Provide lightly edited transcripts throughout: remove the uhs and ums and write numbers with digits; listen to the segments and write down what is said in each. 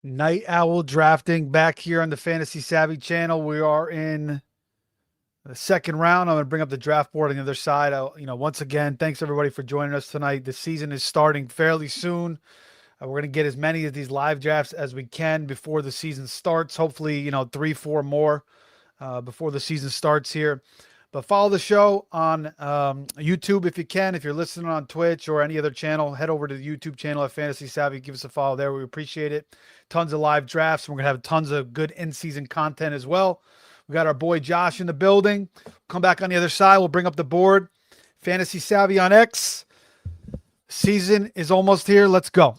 Night Owl Drafting back here on the Fantasy Savvy channel. We are in the second round. I'm going to bring up the draft board on the other side. Once again, thanks everybody for joining us tonight. The season is starting fairly soon. We're going to get as many of these live drafts as we can before the season starts. Hopefully, 3, 4 more before the season starts here. But follow the show on YouTube if you can. If you're listening on Twitch or any other channel, head over to the YouTube channel at Fantasy Savvy. Give us a follow there. We appreciate it. Tons of live drafts. We're going to have tons of good in-season content as well. We got our boy Josh in the building. Come back on the other side. We'll bring up the board. Fantasy Savvy on X. Season is almost here. Let's go.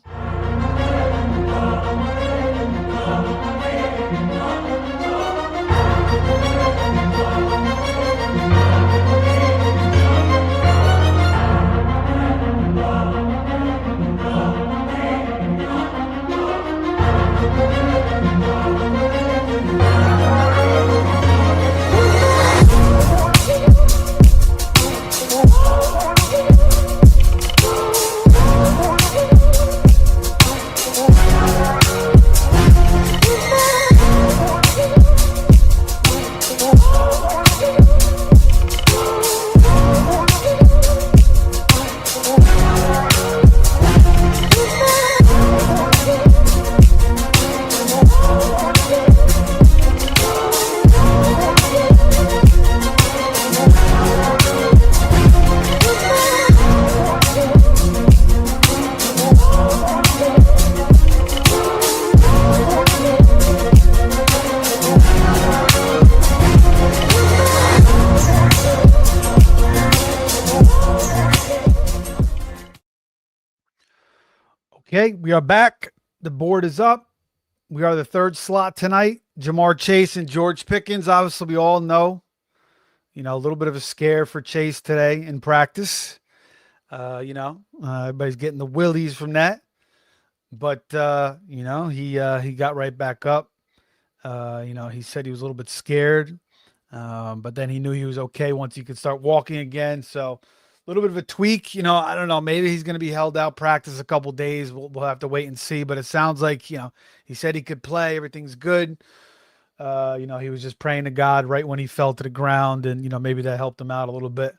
Okay, we are back. The board is up. We are the third slot tonight. Jamar Chase and George Pickens. Obviously, we all know, a little bit of a scare for Chase today in practice. Everybody's getting the willies from that. But, he got right back up. He said he was a little bit scared. But then he knew he was okay once he could start walking again. So, a little bit of a tweak, I don't know. Maybe he's going to be held out practice a couple days. We'll have to wait and see. But it sounds like, he said he could play. Everything's good. He was just praying to God right when he fell to the ground. And, maybe that helped him out a little bit.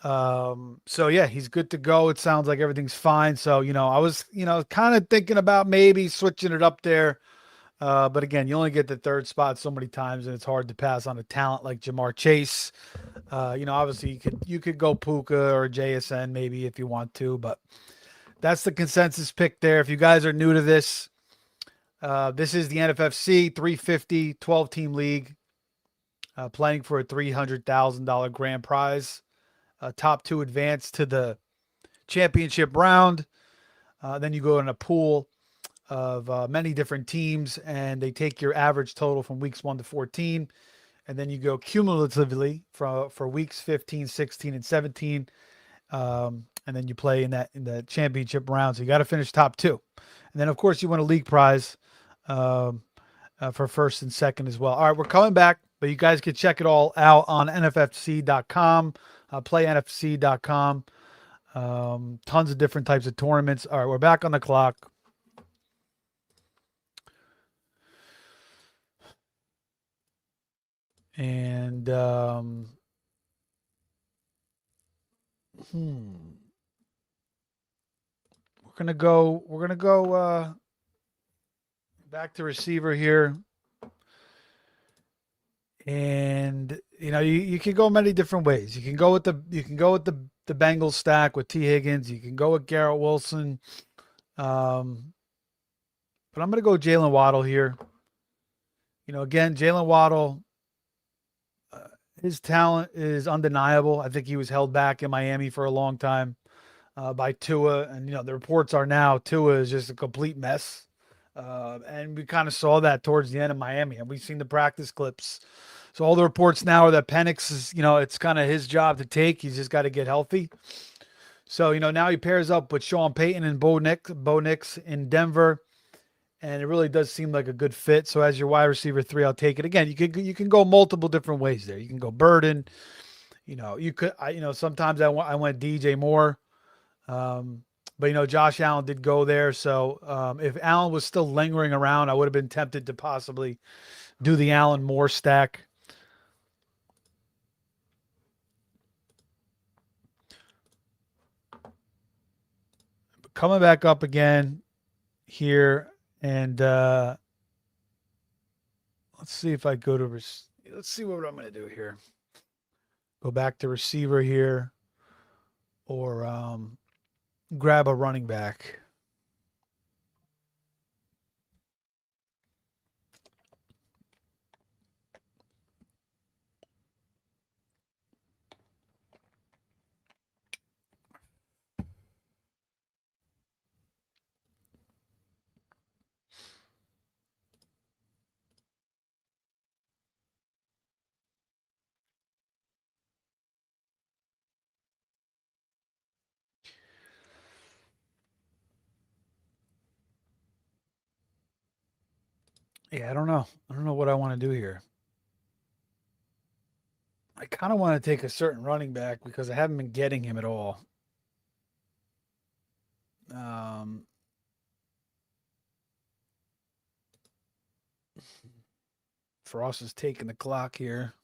He's good to go. It sounds like everything's fine. So, I was, kind of thinking about maybe switching it up there. But again, you only get the third spot so many times, and it's hard to pass on a talent like Jamar Chase. Obviously you could go Puka or JSN maybe if you want to, but that's the consensus pick there. If you guys are new to this, this is the NFFC 350 12-team league, playing for a $300,000 grand prize. Top 2 advance to the championship round. Then you go in a pool of many different teams, and they take your average total from weeks 1 to 14, and then you go cumulatively for weeks 15, 16, and 17, and then you play in the championship round. So you got to finish top 2, and then of course you win a league prize for first and second as well. All right, we're coming back, but you guys can check it all out on NFFC.com, playnfc.com. Tons of different types of tournaments. All right, we're back on the clock. And we're gonna go back to receiver here. And you can go many different ways. You can go with the Bengals stack with T. Higgins. You can go with Garrett Wilson. But I'm gonna go Jalen Waddle here. Again, Jalen Waddle, his talent is undeniable. I think he was held back in Miami for a long time by Tua. And, the reports are now Tua is just a complete mess. And we kind of saw that towards the end of Miami. And we've seen the practice clips. So all the reports now are that Penix is, it's kind of his job to take. He's just got to get healthy. So, now he pairs up with Sean Payton and Bo Nix in Denver. And it really does seem like a good fit. So as your wide receiver 3, I'll take it. Again, you can go multiple different ways there. You can go Burden. Sometimes I went DJ Moore. But But Josh Allen did go there. So if Allen was still lingering around, I would have been tempted to possibly do the Allen Moore stack. But coming back up again here, and let's see if I go to let's see what I'm going to do here. Go back to receiver here, or grab a running back. Yeah, I don't know. I don't know what I want to do here. I kind of want to take a certain running back because I haven't been getting him at all. Frost is taking the clock here.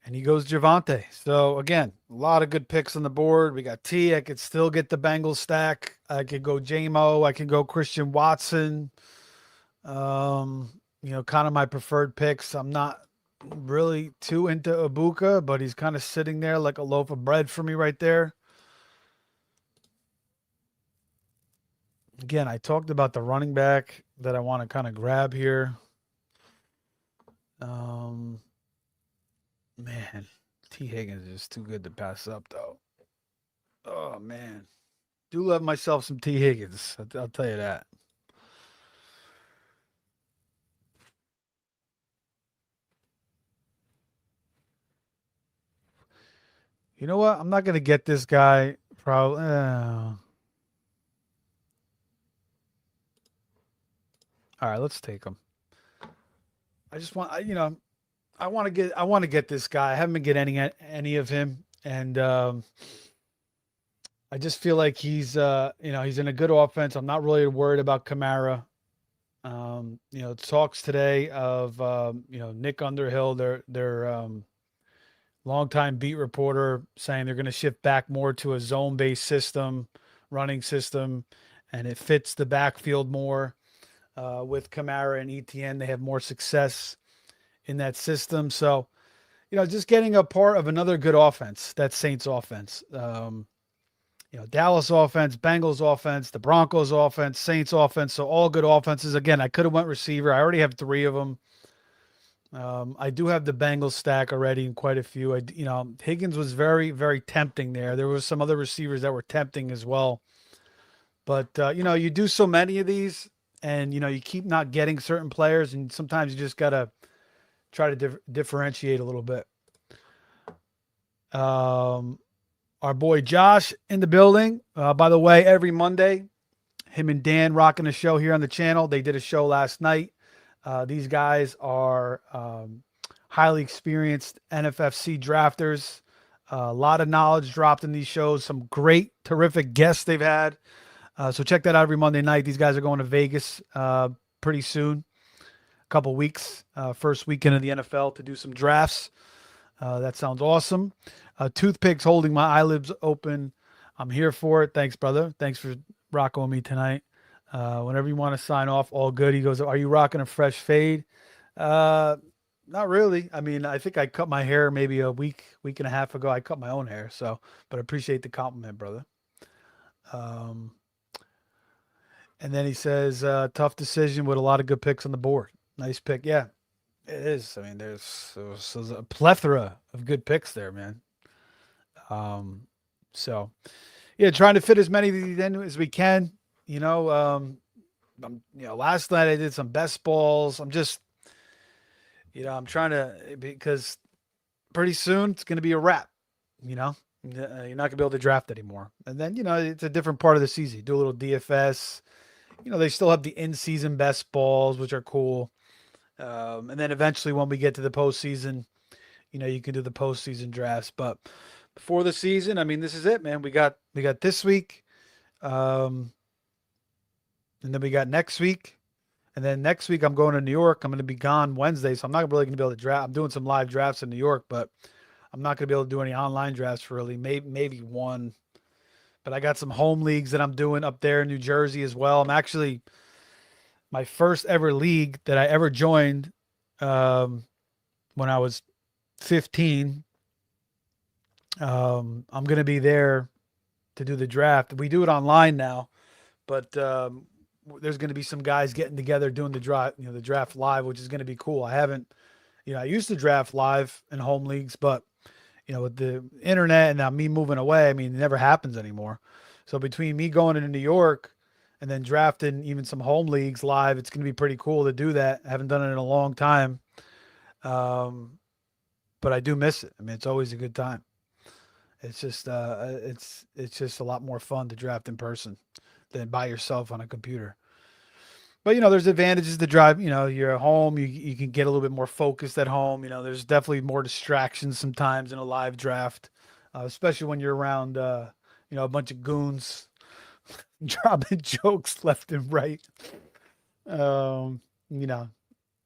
And he goes Javonte. So again, a lot of good picks on the board. We got T. I could still get the Bengals stack. I could go JMO. I can go Christian Watson. Kind of my preferred picks. I'm not really too into Ibuka, but he's kind of sitting there like a loaf of bread for me right there. Again, I talked about the running back that I want to kind of grab here. Man, T. Higgins is too good to pass up, though. Oh, man. Do love myself some T. Higgins. I'll tell you that. You know what? I'm not going to get this guy. Probably. All right, let's take him. I just want, I want to get this guy. I haven't been getting any of him, and I just feel like he's he's in a good offense. I'm not really worried about Kamara. Talks today of Nick Underhill, their longtime beat reporter, saying they're going to shift back more to a zone-based system, running system, and it fits the backfield more. With Kamara and ETN, they have more success in that system. So, just getting a part of another good offense, that Saints offense. Dallas offense, Bengals offense, the Broncos offense, Saints offense. So all good offenses. Again, I could have went receiver. I already have 3 of them. I do have the Bengals stack already and quite a few. Higgins was very, very tempting there. There was some other receivers that were tempting as well. But, you do so many of these and, you keep not getting certain players, and sometimes you just got to try to differentiate a little bit. Our boy Josh in the building. By the way, every Monday, him and Dan rocking a show here on the channel. They did a show last night. These guys are highly experienced NFFC drafters. A lot of knowledge dropped in these shows. Some great, terrific guests they've had. So check that out every Monday night. These guys are going to Vegas pretty soon. A couple weeks, first weekend of the NFL to do some drafts. That sounds awesome. Toothpicks holding my eyelids open. I'm here for it. Thanks, brother. Thanks for rocking with me tonight. Whenever you want to sign off, all good. He goes, are you rocking a fresh fade? Not really. I mean, I think I cut my hair maybe a week and a half ago. I cut my own hair. So, but I appreciate the compliment, brother. And then he says, tough decision with a lot of good picks on the board. Nice pick. Yeah, it is. I mean, there's a plethora of good picks there, man. So yeah, trying to fit as many of these in as we can. Last night I did some best balls. I'm just, I'm trying to, because pretty soon it's going to be a wrap. You're not going to be able to draft anymore. And then, it's a different part of the season. You do a little DFS. They still have the in-season best balls, which are cool. And then eventually when we get to the postseason, you can do the postseason drafts. But before the season. I mean, this is it, man. We got this week, um, and then we got next week, and then next week I'm going to New York. I'm going to be gone Wednesday, so I'm not really going to be able to draft. I'm doing some live drafts in New York, but I'm not going to be able to do any online drafts for really. Maybe one, but I got some home leagues that I'm doing up there in New Jersey as well. I'm actually my first ever league that I ever joined um, when I was 15. I'm going to be there to do the draft. We do it online now, but there's going to be some guys getting together doing the draft, the draft live, which is going to be cool. I haven't, I used to draft live in home leagues, but with the internet and now me moving away, I mean, it never happens anymore. So between me going into New York and then drafting even some home leagues live, it's going to be pretty cool to do that. I haven't done it in a long time. But I do miss it. I mean, it's always a good time. It's just it's just a lot more fun to draft in person than by yourself on a computer. But there's advantages to drive. You're at home. You can get a little bit more focused at home. There's definitely more distractions sometimes in a live draft, especially when you're around a bunch of goons dropping jokes left and right. Um, you know,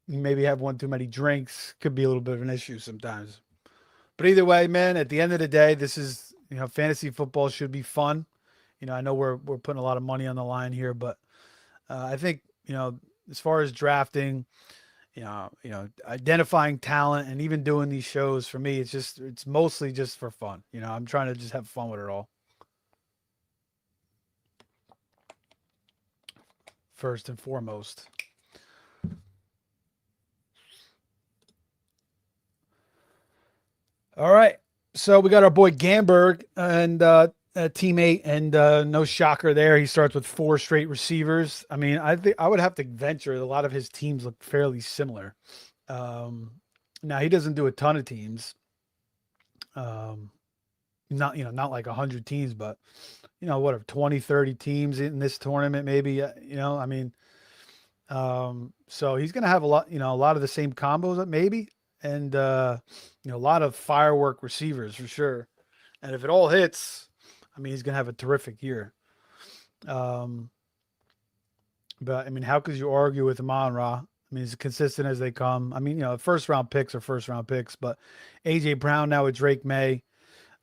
you maybe have one too many drinks. Could be a little bit of an issue sometimes. But either way, man, at the end of the day, this is fantasy football should be fun. I know we're putting a lot of money on the line here, but I think as far as drafting, identifying talent and even doing these shows for me, it's mostly just for fun. I'm trying to just have fun with it all. First and foremost. All right. So we got our boy Gamberg and a teammate, and no shocker there. He starts with 4 straight receivers. I mean, I think I would have to venture a lot of his teams look fairly similar. Um, Now he doesn't do a ton of teams. Um, Not not like 100 teams, but whatever 20, 30 teams in this tournament, maybe. I mean, so he's gonna have a lot, a lot of the same combos, maybe, and a lot of firework receivers for sure. And if it all hits, I mean, he's gonna have a terrific year. Um, but I mean, how could you argue with Amon Ra? I mean, as consistent as they come. I mean, first round picks are first round picks, but AJ Brown now with Drake May.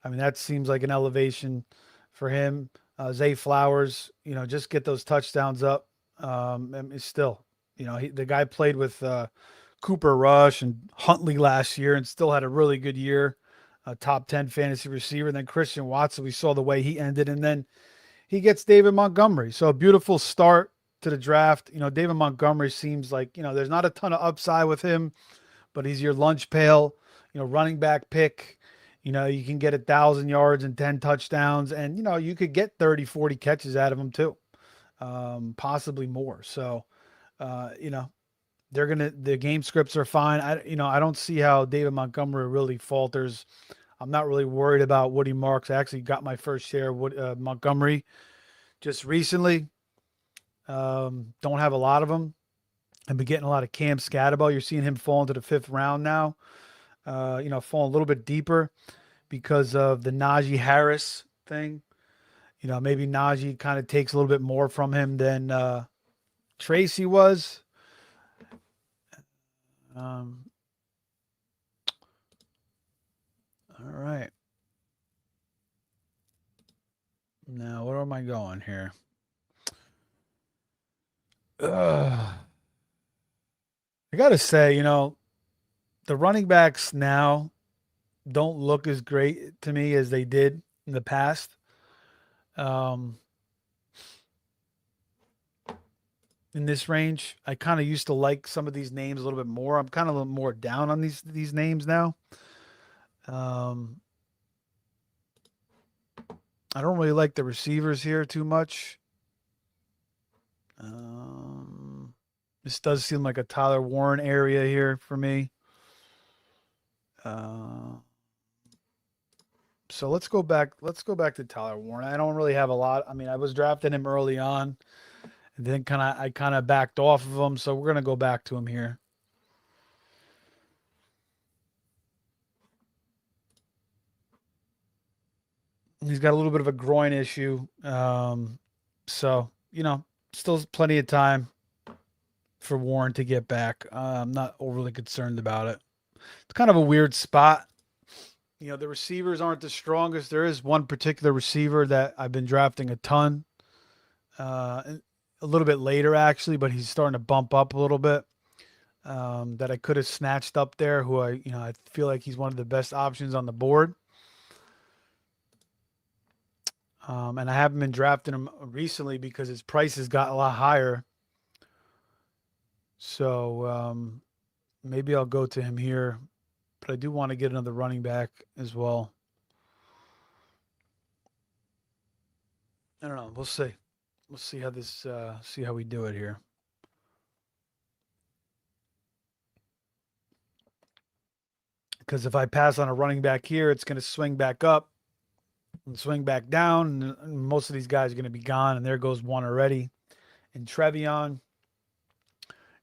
I mean, that seems like an elevation for him. Zay Flowers, just get those touchdowns up. I mean, still, the guy played with Cooper Rush and Huntley last year and still had a really good year. A top 10 fantasy receiver. And then Christian Watson, we saw the way he ended. And then he gets David Montgomery. So a beautiful start to the draft. David Montgomery seems like, there's not a ton of upside with him, but he's your lunch pail, running back pick. You can get 1,000 yards and 10 touchdowns, and, you could get 30, 40 catches out of him too, possibly more. So, the game scripts are fine. I don't see how David Montgomery really falters. I'm not really worried about Woody Marks. I actually got my first share of Montgomery just recently. Don't have a lot of them. I've been getting a lot of Cam Scatterbo. You're seeing him fall into the 5th round now. Fall a little bit deeper because of the Najee Harris thing. Maybe Najee kind of takes a little bit more from him than Tracy was. All right. Now, where am I going here? I got to say, the running backs now don't look as great to me as they did in the past. Um, in this range, I kind of used to like some of these names a little bit more. I'm kind of a little more down on these names now. Um, I don't really like the receivers here too much. This does seem like a Tyler Warren area here for me. So let's go back. Let's go back to Tyler Warren. I don't really have a lot. I mean, I was drafting him early on, and then I kind of backed off of him. So we're gonna go back to him here. He's got a little bit of a groin issue. So, still plenty of time for Warren to get back. I'm not overly concerned about it. It's kind of a weird spot. The receivers aren't the strongest. There is one particular receiver that I've been drafting a ton, a little bit later actually, but he's starting to bump up a little bit. That I could have snatched up there. Who I feel like he's one of the best options on the board. And I haven't been drafting him recently because his price has got a lot higher. So maybe I'll go to him here, but I do want to get another running back as well. I don't know. We'll see. We'll see how see how we do it here. Because if I pass on a running back here, it's going to swing back up and swing back down. And most of these guys are going to be gone, and there goes one already. And Trevion,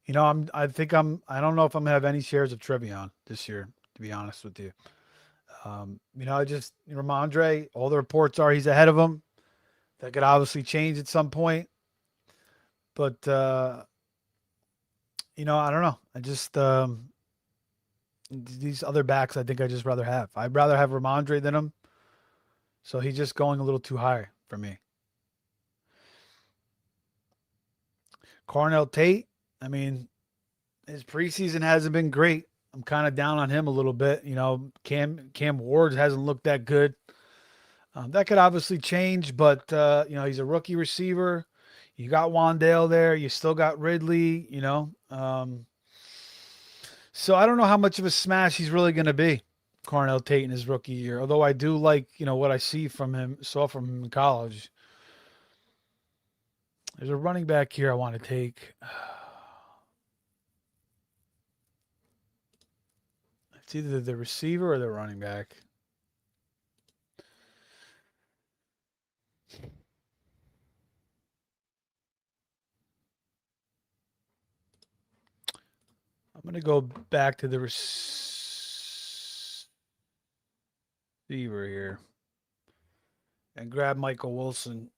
I don't know if I'm going to have any shares of Trevion this year, to be honest with you. Ramondre, all the reports are he's ahead of him. That could obviously change at some point. But, I don't know. I just, these other backs, I think I just rather have. I'd rather have Ramondre than him. So he's just going a little too high for me. Cornell Tate, I mean, his preseason hasn't been great. I'm kind of down on him a little bit. Cam Ward hasn't looked that good. That could obviously change, but he's a rookie receiver. You got Wandale there. You still got Ridley. So I don't know how much of a smash he's really going to be, Cornell Tate in his rookie year. Although I do like what I saw from him in college. There's a running back here I want to take. It's either the receiver or the running back. I'm going to go back to the receiver here and grab Michael Wilson.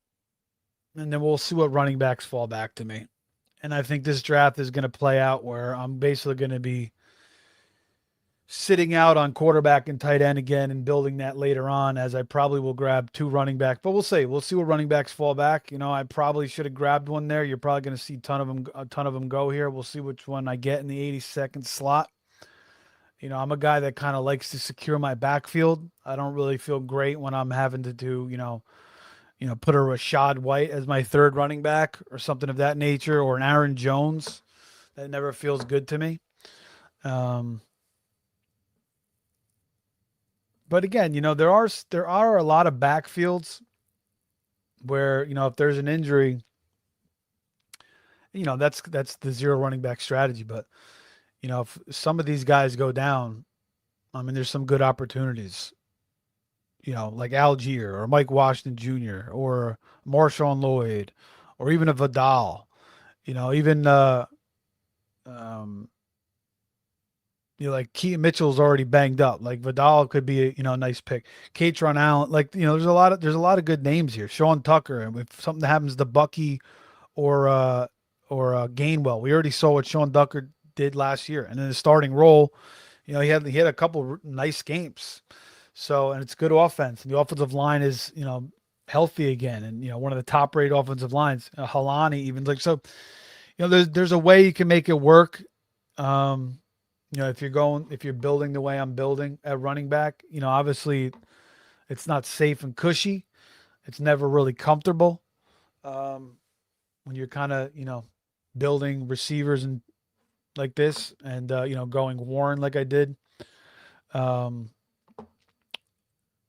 And then we'll see what running backs fall back to me. And I think this draft is going to play out where I'm basically going to be sitting out on quarterback and tight end again and building that later on, as I probably will grab 2 running backs. But we'll see. We'll see what running backs fall back. I probably should have grabbed one there. You're probably going to see a ton of them go here. We'll see which one I get in the 82nd slot. I'm a guy that kind of likes to secure my backfield. I don't really feel great when I'm having to do, put a Rashad White as my 3rd running back or something of that nature, or an Aaron Jones. That never feels good to me. But again, there are a lot of backfields where, if there's an injury, that's the 0 running back strategy. But, if some of these guys go down, I mean, there's some good opportunities, like Algier or Mike Washington Jr. or Marshawn Lloyd or even a Vidal, even, like Keaton Mitchell's already banged up. Like Vidal could be a nice pick. Katron Allen, there's a lot of good names here. Sean Tucker, and if something happens to Bucky or Gainwell, we already saw what Sean Tucker did last year, and in the starting role, he had a couple nice games. So, and it's good offense, and the offensive line is healthy again, and one of the top rated offensive lines. Halani even so. There's a way you can make it work. If you're building the way I'm building at running back, obviously it's not safe and cushy. It's never really comfortable. When you're kind of, building receivers and like this and, going Warren like I did.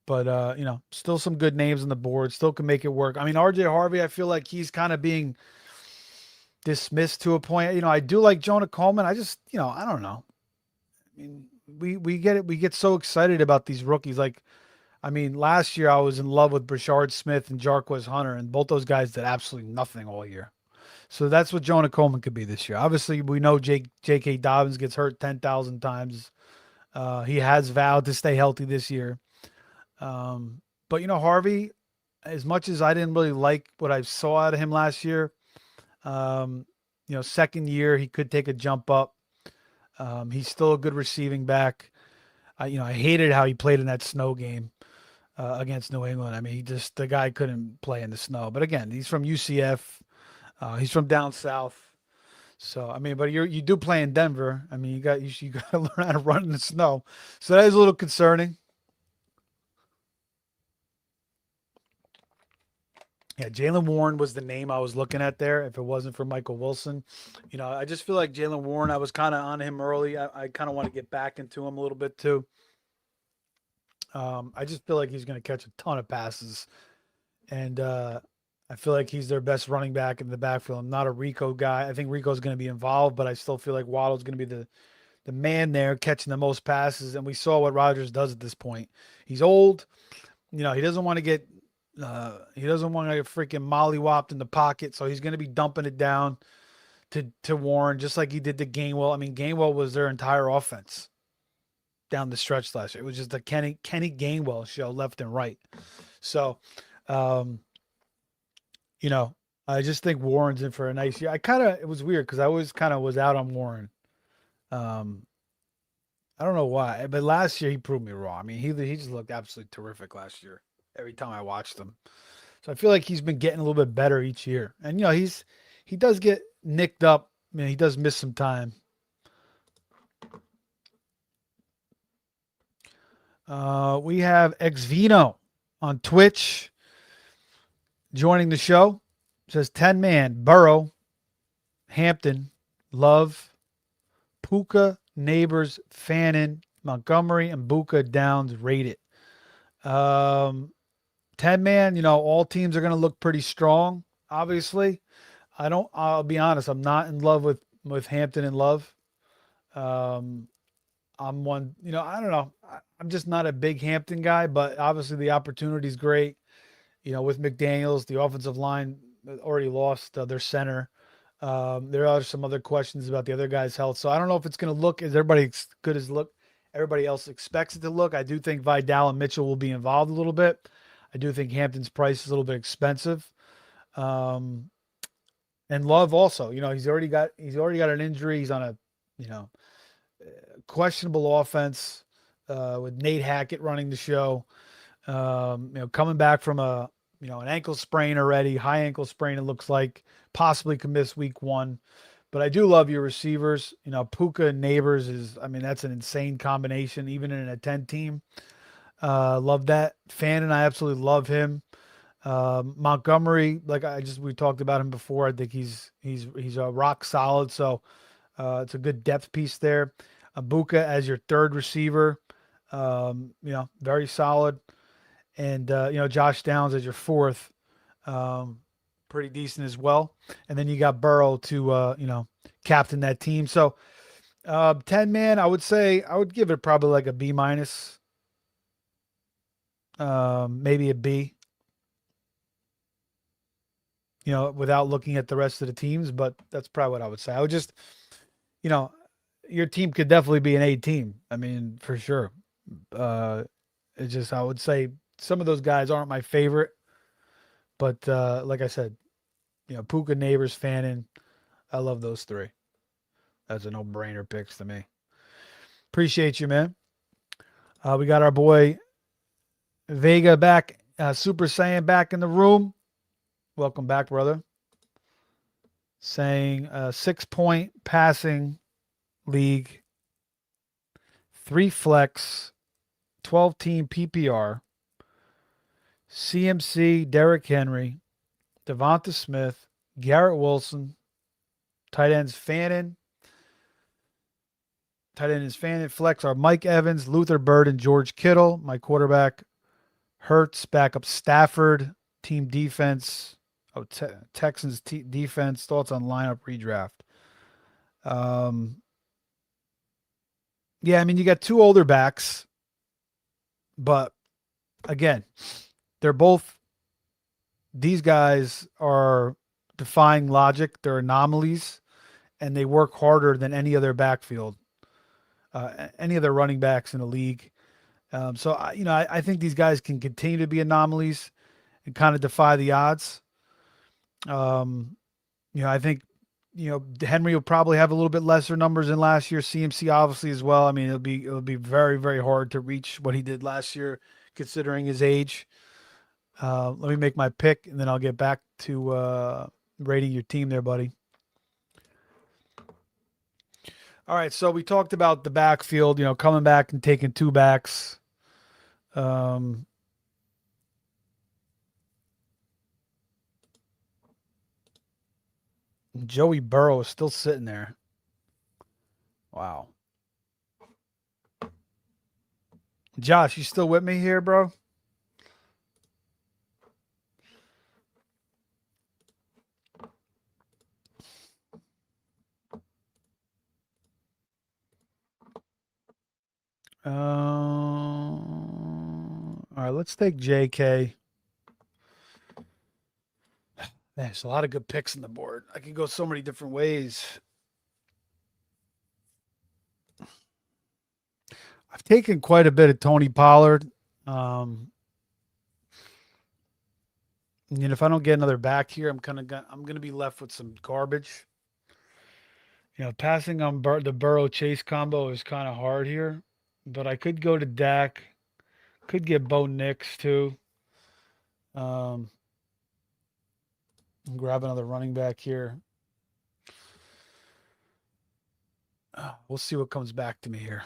But still some good names on the board, still can make it work. I mean, RJ Harvey, I feel like he's kind of being dismissed to a point. I do like Jonah Coleman. I just, I don't know. I mean, we get it. We get so excited about these rookies. Like, I mean, last year I was in love with Brashard Smith and Jarquez Hunter, and both those guys did absolutely nothing all year. So that's what Jonah Coleman could be this year. Obviously, we know J.K. Dobbins gets hurt 10,000 times. He has vowed to stay healthy this year. But Harvey, as much as I didn't really like what I saw out of him last year, um, second year he could take a jump up. He's still a good receiving back. I hated how he played in that snow game against New England. I mean, the guy couldn't play in the snow. But again, he's from UCF. He's from down south. So I mean, but you do play in Denver. I mean, you got to learn how to run in the snow. So that is a little concerning. Yeah, Jalen Warren was the name I was looking at there. If it wasn't for Michael Wilson, I just feel like Jalen Warren. I was kind of on him early. I kind of want to get back into him a little bit too. I just feel like he's going to catch a ton of passes, and I feel like he's their best running back in the backfield. I'm not a Rico guy. I think Rico's going to be involved, but I still feel like Waddle's going to be the man there catching the most passes. And we saw what Rodgers does at this point. He's old. He doesn't want to get he doesn't want to get freaking mollywopped in the pocket, so he's going to be dumping it down to Warren, just like he did to Gainwell. I mean, Gainwell was their entire offense down the stretch last year. It was just the Kenny Gainwell show left and right. So, um, I just think Warren's in for a nice year. It was weird because I always kind of was out on Warren. Um, I don't know why, but last year he proved me wrong. I mean, he just looked absolutely terrific last year. Every time I watched him, so I feel like he's been getting a little bit better each year. And he does get nicked up. I mean, he does miss some time. We have Xvino on Twitch joining the show. It says 10-man, Burrow, Hampton, Love, Puka, Neighbors, Fannin, Montgomery, and Buka Downs rated. 10-man, all teams are going to look pretty strong, obviously. I'll be honest, I'm not in love with Hampton and Love. I'm one, I don't know. I'm just not a big Hampton guy, but obviously the opportunity is great. With McDaniels, the offensive line already lost their center. There are some other questions about the other guy's health. So I don't know if it's going to look as good as everybody else expects it to look. I do think Vidal and Mitchell will be involved a little bit. I do think Hampton's price is a little bit expensive. And Love also, he's already got an injury. He's on a, questionable offense with Nate Hackett running the show. Coming back from an ankle sprain already, high ankle sprain, it looks like possibly could miss week 1. But I do love your receivers. Puka and Neighbors that's an insane combination, even in a 10 team. Love that. Fannin, I absolutely love him. Montgomery, we talked about him before. I think he's a rock solid. So it's a good depth piece there. Buka as your third receiver, very solid. And, Josh Downs as your fourth, pretty decent as well. And then you got Burrow to, captain that team. So 10-man, I would give it probably like a B-, maybe a B, without looking at the rest of the teams, but that's probably what I would say. I would just, your team could definitely be an A team. I mean, for sure. I would say some of those guys aren't my favorite, but like I said, Puka, Neighbors, Fannin, I love those 3. That's a no-brainer picks to me. Appreciate you, man. We got our boy Vega back, Super Saiyan back in the room. Welcome back, brother. Saying 6-point passing league, 3 flex, 12-team PPR, CMC, Derrick Henry, Devonta Smith, Garrett Wilson, tight ends Fannin. Tight end is Fannin. Flex are Mike Evans, Luther Bird, and George Kittle. My quarterback, Hurts. Backup Stafford. Team defense. Texans defense. Thoughts on lineup redraft. Yeah, you got 2 older backs, but again, these guys are defying logic. They're anomalies, and they work harder than any other backfield, any other running backs in the league. So I think these guys can continue to be anomalies and kind of defy the odds. I think, Henry will probably have a little bit lesser numbers than last year. CMC obviously as well. I mean, it'll be very, very hard to reach what he did last year, considering his age. Let me make my pick, and then I'll get back to rating your team there, buddy. All right, so we talked about the backfield, coming back and taking two backs. Joey Burrow is still sitting there. Wow. Josh, you still with me here, bro? All right, let's take JK. Man, there's a lot of good picks on the board. I can go so many different ways. I've taken quite a bit of Tony Pollard. And if I don't get another back here, I'm gonna be left with some garbage. Passing on the Burrow Chase combo is kind of hard here, but I could go to Dak. Could get Bo Nix too. Grab another running back here. We'll see what comes back to me here.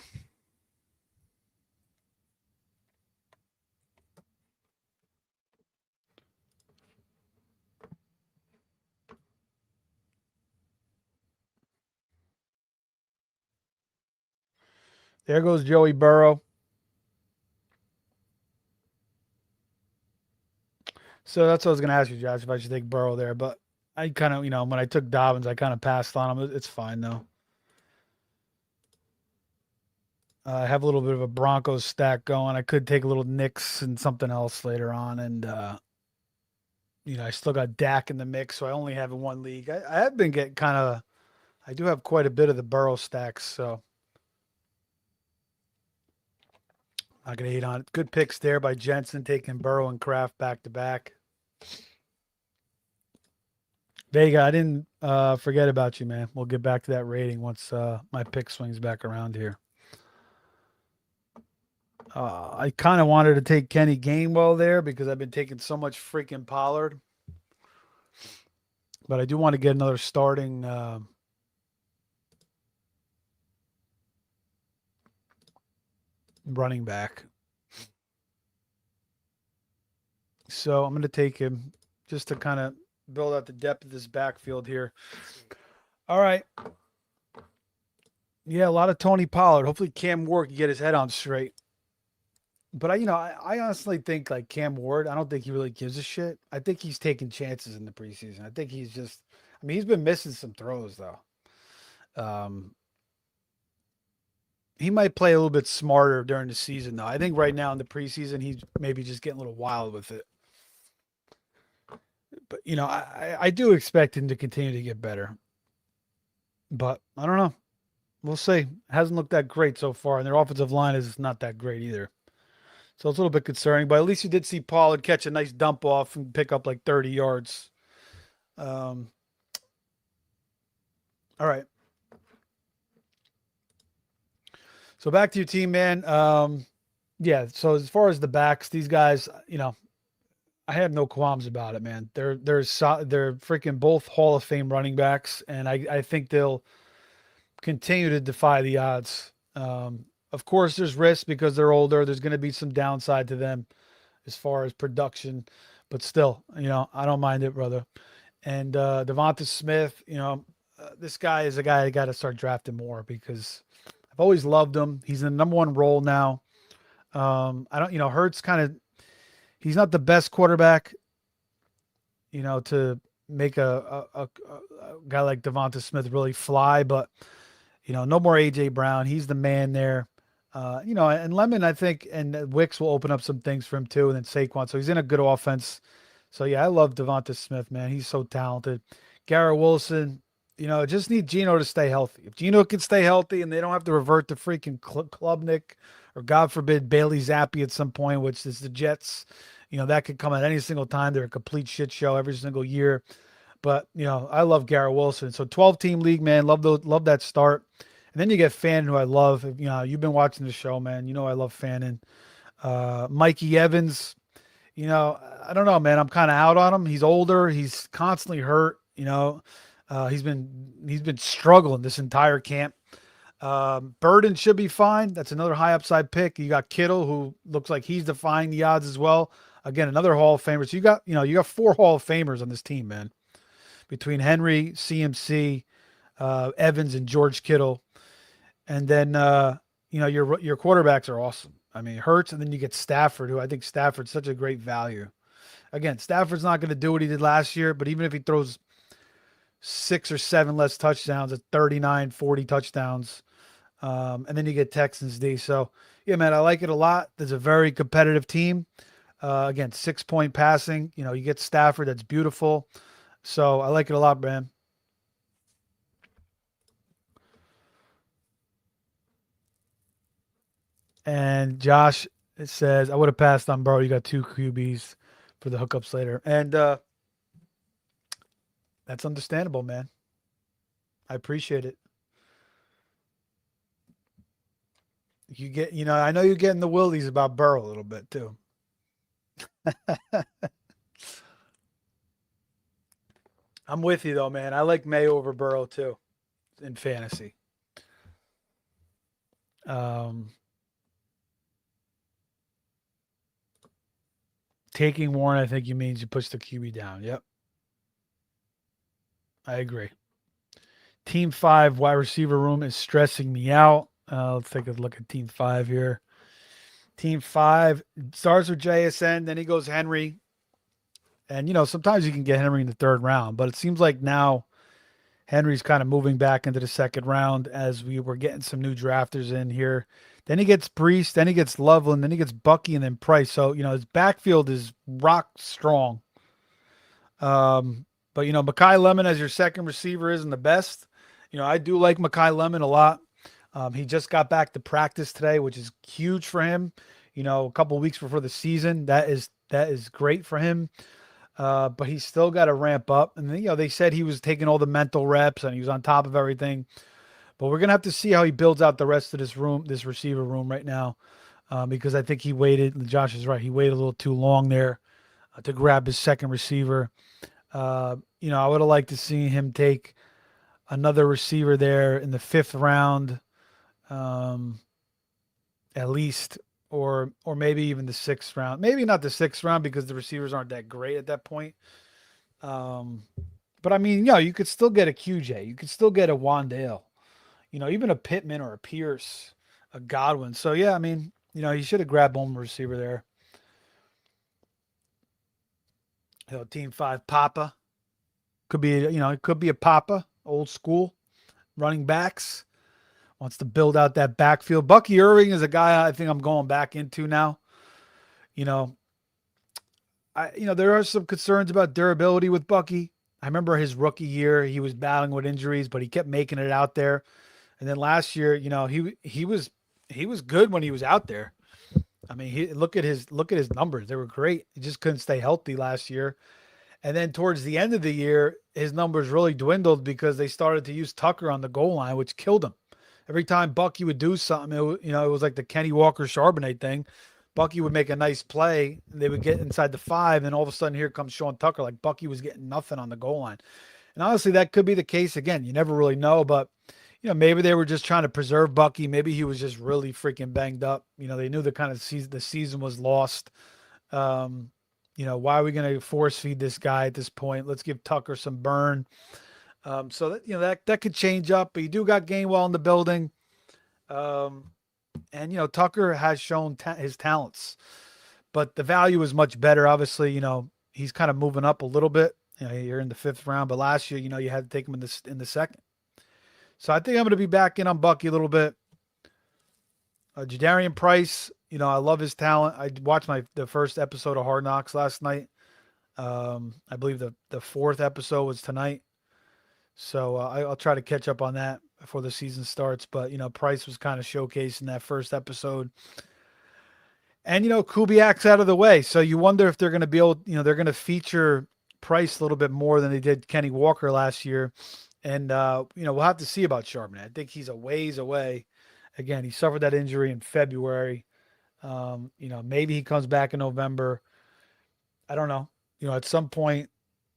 There goes Joey Burrow. So that's what I was going to ask you, Josh, if I should take Burrow there. But I kind of, when I took Dobbins, I kind of passed on him. It's fine, though. I have a little bit of a Broncos stack going. I could take a little Knicks and something else later on. And, I still got Dak in the mix, so I only have in one league. I have been getting I do have quite a bit of the Burrow stacks, so not going to hate on it. Good picks there by Jensen, taking Burrow and Kraft back to back. Vega, I didn't forget about you, man. We'll get back to that rating once my pick swings back around here. I kind of wanted to take Kenny Gainwell there because I've been taking so much freaking Pollard. But I do want to get another starting running back. So I'm going to take him just to kind of build out the depth of this backfield here. All right. Yeah, a lot of Tony Pollard. Hopefully Cam Ward can get his head on straight. But I honestly think like Cam Ward, I don't think he really gives a shit. I think he's taking chances in the preseason. I think he's he's been missing some throws though. He might play a little bit smarter during the season though. I think right now in the preseason, he's maybe just getting a little wild with it. But I do expect him to continue to get better. But I don't know. We'll see. It hasn't looked that great so far, and their offensive line is not that great either. So it's a little bit concerning, but at least you did see Pollard catch a nice dump off and pick up like 30 yards. All right. So back to your team, man. Yeah, so as far as the backs, these guys, I have no qualms about it, man. They're freaking both Hall of Fame running backs, and I think they'll continue to defy the odds. Of course, there's risk because they're older. There's going to be some downside to them as far as production, but still, I don't mind it, brother. And Devonta Smith, this guy is a guy I got to start drafting more because I've always loved him. He's in the number one role now. Hurts he's not the best quarterback, to make a guy like Devonta Smith really fly, but no more AJ Brown. He's the man there. And Lemon, I think, and Wicks will open up some things for him too, and then Saquon. So he's in a good offense. So yeah, I love Devonta Smith, man. He's so talented. Garrett Wilson, just need Geno to stay healthy. If Geno can stay healthy and they don't have to revert to freaking Klubnik or God forbid Bailey Zappi at some point, which is the Jets, That could come at any single time. They're a complete shit show every single year. But I love Garrett Wilson. So 12-team league, man. Love that start. And then you get Fannin, who I love. You've been watching the show, man. I love Fannin. Mikey Evans. I don't know, man. I'm kind of out on him. He's older. He's constantly hurt. He's been struggling this entire camp. Burden should be fine. That's another high upside pick. You got Kittle, who looks like he's defying the odds as well. Again, another Hall of Famer. So you got 4 Hall of Famers on this team, man. Between Henry, CMC, Evans, and George Kittle, and then your quarterbacks are awesome. I mean, Hurts, and then you get Stafford, who I think Stafford's such a great value. Again, Stafford's not going to do what he did last year, but even if he throws 6 or 7 less touchdowns at 39, 40 touchdowns, and then you get Texans D. So, yeah, man, I like it a lot. There's a very competitive team. Again, 6-point passing. You get Stafford. That's beautiful. So I like it a lot, man. And Josh, it says, I would have passed on Burrow. You got 2 QBs for the hookups later. And that's understandable, man. I appreciate it. I know you're getting the willies about Burrow a little bit too. I'm with you though, man. I like May over Burrow too in fantasy. Um, Taking Warren, I think you means you push the QB down. Yep. I agree. Team 5 wide receiver room is stressing me out. Let's take a look at Team 5 here. Team 5 starts with JSN, then he goes Henry. And, sometimes you can get Henry in the 3rd round, but it seems like now Henry's kind of moving back into the 2nd round as we were getting some new drafters in here. Then he gets Brees, then he gets Loveland, then he gets Bucky, and then Price. So, his backfield is rock strong. But, Mekhi Lemon as your second receiver isn't the best. I do like Mekhi Lemon a lot. He just got back to practice today, which is huge for him. A couple of weeks before the season, that is great for him. But he's still got to ramp up. And they said he was taking all the mental reps and he was on top of everything. But we're gonna have to see how he builds out the rest of this receiver room right now, because I think he waited. Josh is right. He waited a little too long there to grab his second receiver. I would have liked to see him take another receiver there in the 5th round, at least, or maybe even the 6th round. Maybe not the 6th round because the receivers aren't that great at that point. But I mean, you could still get a QJ. You could still get a Wandale. Even a Pittman or a Pierce, a Godwin. So yeah, I mean, you should have grabbed one receiver there. Team 5 Papa could be, it could be a Papa, old school running backs. Wants to build out that backfield. Bucky Irving is a guy I think I'm going back into now. There are some concerns about durability with Bucky. I remember his rookie year, he was battling with injuries, but he kept making it out there. And then last year, he was good when he was out there. I mean, look at his numbers; they were great. He just couldn't stay healthy last year. And then towards the end of the year, his numbers really dwindled because they started to use Tucker on the goal line, which killed him. Every time Bucky would do something, it was like the Kenny Walker Charbonnet thing. Bucky would make a nice play, and they would get inside the 5, and all of a sudden here comes Sean Tucker. Like Bucky was getting nothing on the goal line. And honestly, that could be the case again. You never really know, but maybe they were just trying to preserve Bucky. Maybe he was just really freaking banged up. They knew the season was lost. Why are we going to force feed this guy at this point? Let's give Tucker some burn. So that could change up, but you do got Gainwell in the building. And Tucker has shown his talents, but the value is much better. Obviously, he's kind of moving up a little bit. You're in the 5th round, but last year, you had to take him in the 2nd. So I think I'm going to be back in on Bucky a little bit. Jadarian Price, I love his talent. I watched the first episode of Hard Knocks last night. I believe the 4th episode was tonight. So I'll try to catch up on that before the season starts. But, Price was kind of showcased in that first episode. And, Kubiak's out of the way. So you wonder if they're going to be able, they're going to feature Price a little bit more than they did Kenny Walker last year. And, we'll have to see about Charbonnet. I think he's a ways away. Again, he suffered that injury in February. Maybe he comes back in November. I don't know. At some point,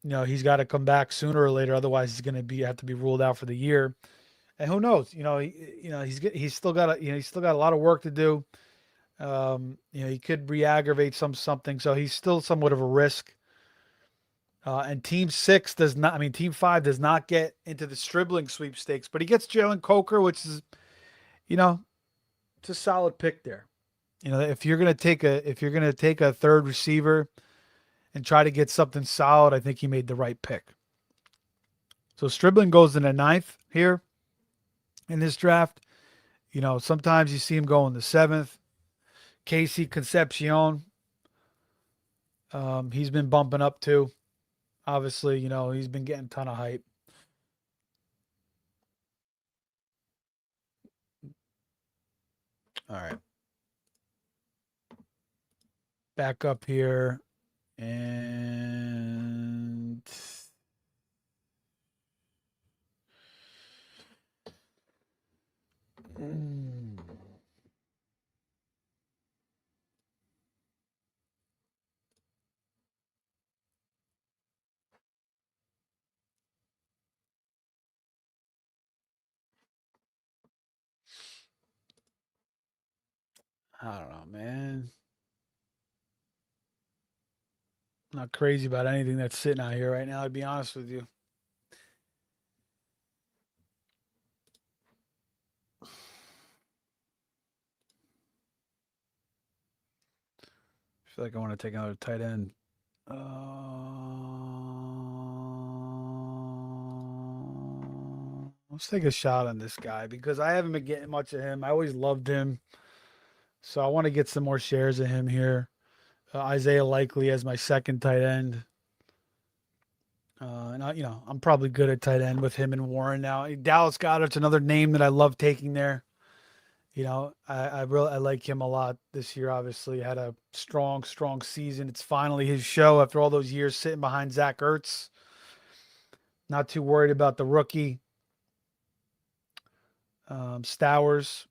he's got to come back sooner or later. Otherwise, he's going to have to be ruled out for the year. And who knows? He's still got a lot of work to do. He could re-aggravate something, so he's still somewhat of a risk. And Team 5 does not get into the Stribling sweepstakes, but he gets Jalen Coker, which is, it's a solid pick there. If you're gonna take a third receiver and try to get something solid, I think he made the right pick. So Stribling goes in the 9th here in this draft. Sometimes you see him go in the 7th. Casey Concepcion, he's been bumping up too. Obviously, he's been getting a ton of hype. All right. Back up here. And I don't know, man. Not crazy about anything that's sitting out here right now, to be honest with you. I feel like I want to take another tight end. Let's take a shot on this guy because I haven't been getting much of him. I always loved him. So I want to get some more shares of him here. Isaiah Likely as my second tight end. I'm probably good at tight end with him and Warren now. Dallas Goedert's another name that I love taking there. I like him a lot this year. Obviously, had a strong season. It's finally his show after all those years sitting behind Zach Ertz. Not too worried about the rookie. Stowers,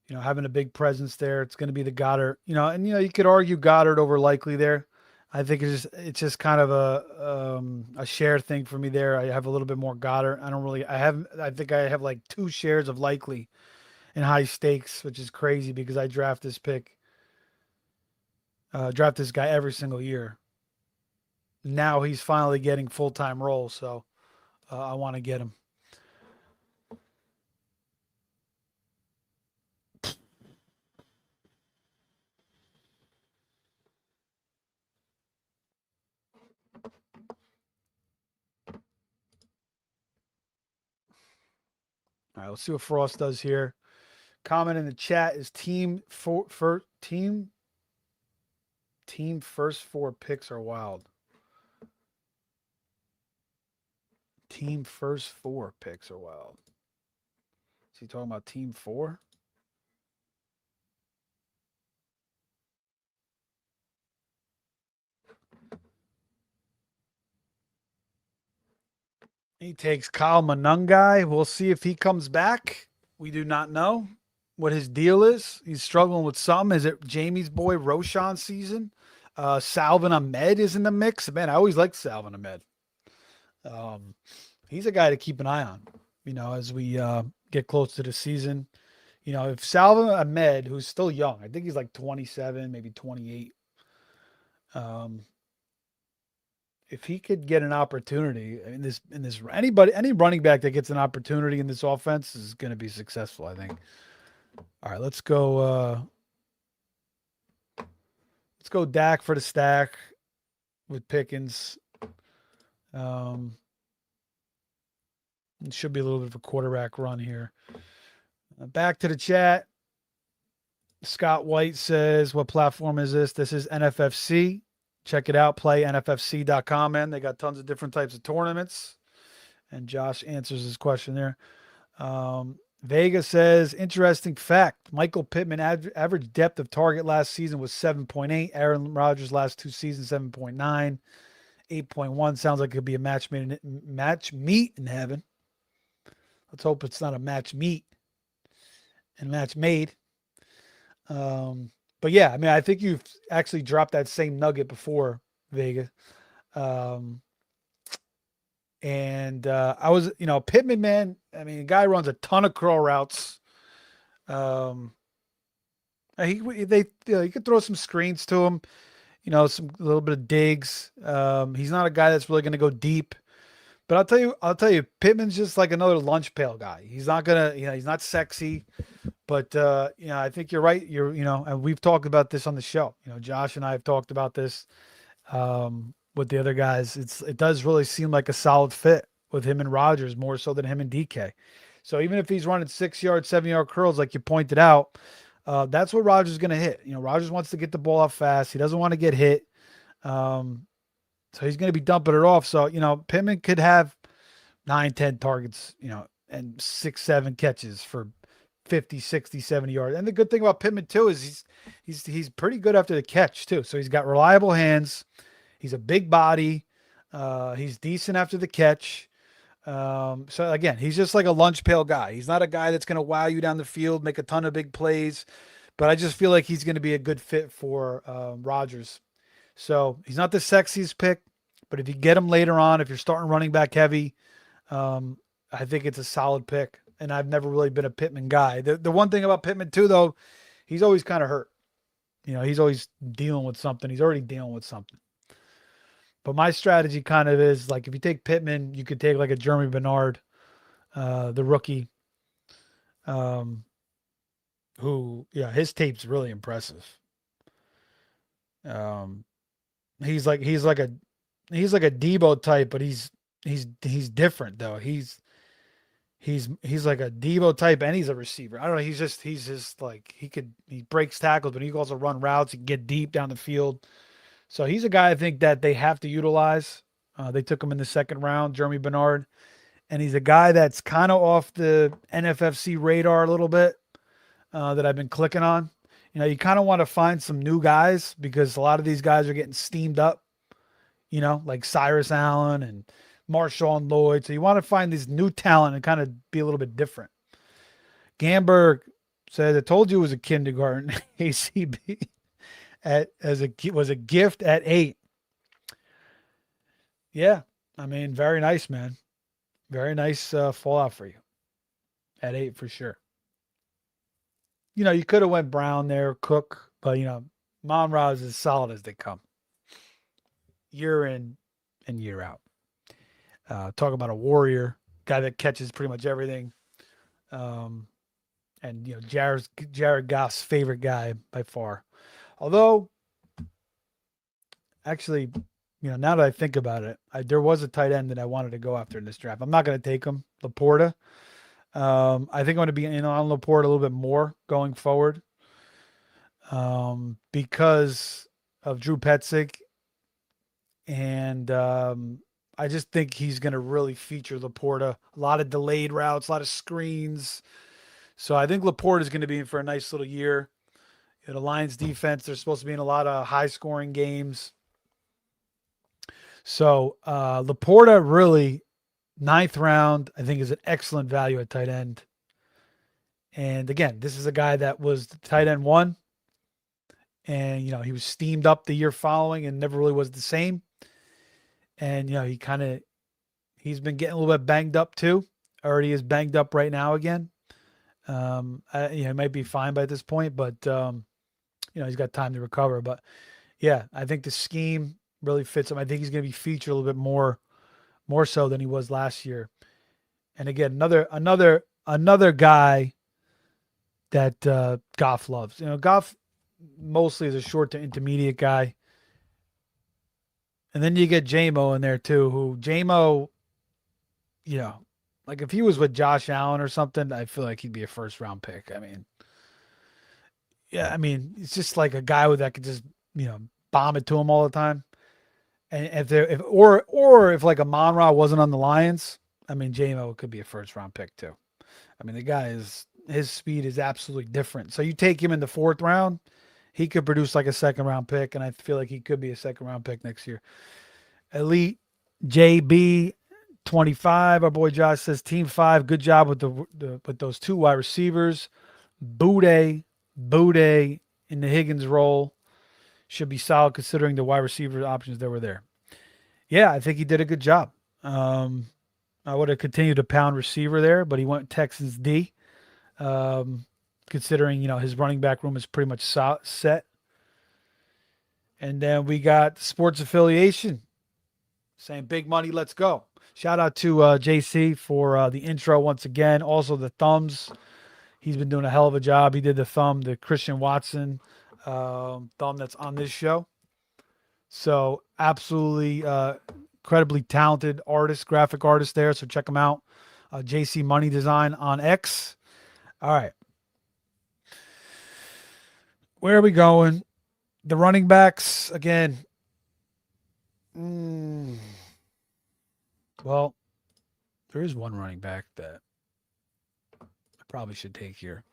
having a big presence there. It's going to be the Goddard, and you could argue Goddard over Likely there. I think it's just kind of a share thing for me there. I have a little bit more Goddard. I think I have like 2 shares of Likely in high stakes, which is crazy because I draft this guy every single year. Now he's finally getting full-time role, so I want to get him. All right, let's see what Frost does here. Comment in the chat is team first 4 picks are wild. Team first 4 picks are wild. Is he talking about team 4? He takes Kyle Monungai. We'll see if he comes back. We do not know what his deal is. He's struggling with some. Is it Jamie's boy Roshan season? Salvin Ahmed is in the mix. Man, I always liked Salvin Ahmed. He's a guy to keep an eye on, as we get close to the season. If Salvin Ahmed, who's still young, I think he's like 27, maybe 28. If he could get an opportunity in any running back that gets an opportunity in this offense is going to be successful, I think. All right, let's go Dak for the stack with Pickens. It should be a little bit of a quarterback run here. Back to the chat. Scott White says, what platform is this? This is NFFC. Check it out. Play NFFC.com, man. They got tons of different types of tournaments. And Josh answers his question there. Vega says, interesting fact. Michael Pittman average depth of target last season was 7.8. Aaron Rodgers last 2 seasons, 7.9. 8.1 sounds like it could be a match meet in heaven. Let's hope it's not a match meet and match made. But yeah, I mean, I think you've actually dropped that same nugget before, Vega. I was, Pittman, man. I mean, the guy runs a ton of curl routes. He you could throw some screens to him, some a little bit of digs. He's not a guy that's really going to go deep. But I'll tell you, Pittman's just like another lunch pail guy. He's not gonna, he's not sexy, but I think you're right. And we've talked about this on the show. Josh and I have talked about this with the other guys. It does really seem like a solid fit with him and Rodgers more so than him and DK. So even if he's running 6-yard, 7-yard curls, like you pointed out, that's what Rodgers is gonna hit. Rodgers wants to get the ball out fast. He doesn't want to get hit. So he's going to be dumping it off. So, Pittman could have 9, 10 targets, and 6, 7 catches for 50, 60, 70 yards. And the good thing about Pittman too is he's pretty good after the catch too. So he's got reliable hands. He's a big body. He's decent after the catch. So again, he's just like a lunch pail guy. He's not a guy that's going to wow you down the field, make a ton of big plays, but I just feel like he's going to be a good fit for Rodgers. So he's not the sexiest pick, but if you get him later on, if you're starting running back heavy, I think it's a solid pick. And I've never really been a Pittman guy. The one thing about Pittman too, though, he's always kind of hurt. He's always dealing with something. He's already dealing with something. But my strategy kind of is like, if you take Pittman, you could take like a Jeremy Bernard, the rookie, who, his tape's really impressive. He's like a Debo type, but he's different though. He's like a Debo type, and he's a receiver. I don't know. He's just like he breaks tackles, but he can also run routes. He can get deep down the field. So he's a guy I think that they have to utilize. They took him in the second round, Jeremy Bernard, and he's a guy that's kind of off the NFFC radar a little bit that I've been clicking on. You kind of want to find some new guys because a lot of these guys are getting steamed up, like Cyrus Allen and Marshawn Lloyd. So you want to find these new talent and kind of be a little bit different. Gamberg said, I told you it was a kindergarten ACB was a gift at 8. Yeah. I mean, very nice, man. Very nice fallout for you at 8 for sure. You could have went Brown there, Cook, but Monra is as solid as they come. Year in and year out. Talk about a warrior, guy that catches pretty much everything. And Jared Goff's favorite guy by far. Although, actually, now that I think about it, there was a tight end that I wanted to go after in this draft. I'm not going to take him, Laporta. I think I'm going to be in on Laporte a little bit more going forward because of Drew Petzig. And I just think he's going to really feature Laporta. A lot of delayed routes, a lot of screens. So I think Laporte is going to be in for a nice little year. The Lions defense, they're supposed to be in a lot of high-scoring games. So Laporta really... 9th round, I think, is an excellent value at tight end. And again, this is a guy that was the tight end 1. And, he was steamed up the year following and never really was the same. And, he's been getting a little bit banged up too. Already is banged up right now again. He might be fine by this point, but, he's got time to recover. But yeah, I think the scheme really fits him. I think he's going to be featured a little bit more so than he was last year. And again, another guy that Goff loves. Goff mostly is a short to intermediate guy. And then you get J-Mo in there too, who J-Mo, like if he was with Josh Allen or something, I feel like he'd be a first round pick. I mean, it's just like a guy that could just, bomb it to him all the time. And if like a Monra wasn't on the Lions, J-Mo could be a first round pick too. I mean, the guy is his speed is absolutely different. So you take him in the 4th round, he could produce like a 2nd round pick, and I feel like he could be a 2nd round pick next year. Elite JB 25. Our boy Josh says Team 5. Good job with the with those 2 wide receivers. Bude in the Higgins role should be solid considering the wide receiver options that were there. Yeah, I think he did a good job. Um, I would have continued to pound receiver there, but he went Texans D. Um, considering his running back room is pretty much set. And then we got sports affiliation saying big money, let's go. Shout out to JC for the intro once again. Also the thumbs. He's been doing a hell of a job. He did the thumb, the Christian Watson thumb that's on this show. So absolutely incredibly talented artist, graphic artist there. So check him out. JC Money Design on X. All right. Where are we going? The running backs again. Well, there is one running back that I probably should take here.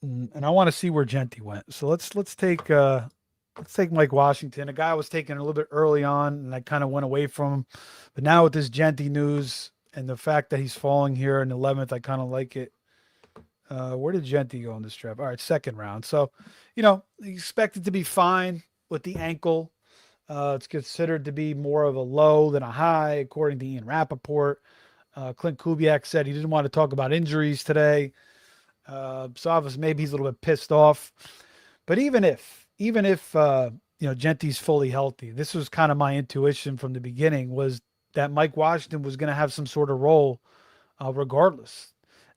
And I want to see where Genty went. So let's take Mike Washington, a guy I was taking a little bit early on, and I kind of went away from him. But now with this Genty news and the fact that he's falling here in 11th, I kind of like it. Where did Genty go in this draft? All right, 2nd round. So, expected to be fine with the ankle. It's considered to be more of a low than a high, according to Ian Rappaport. Clint Kubiak said he didn't want to talk about injuries today. So obviously maybe he's a little bit pissed off. But even if Genty's fully healthy, this was kind of my intuition from the beginning, was that Mike Washington was going to have some sort of role regardless.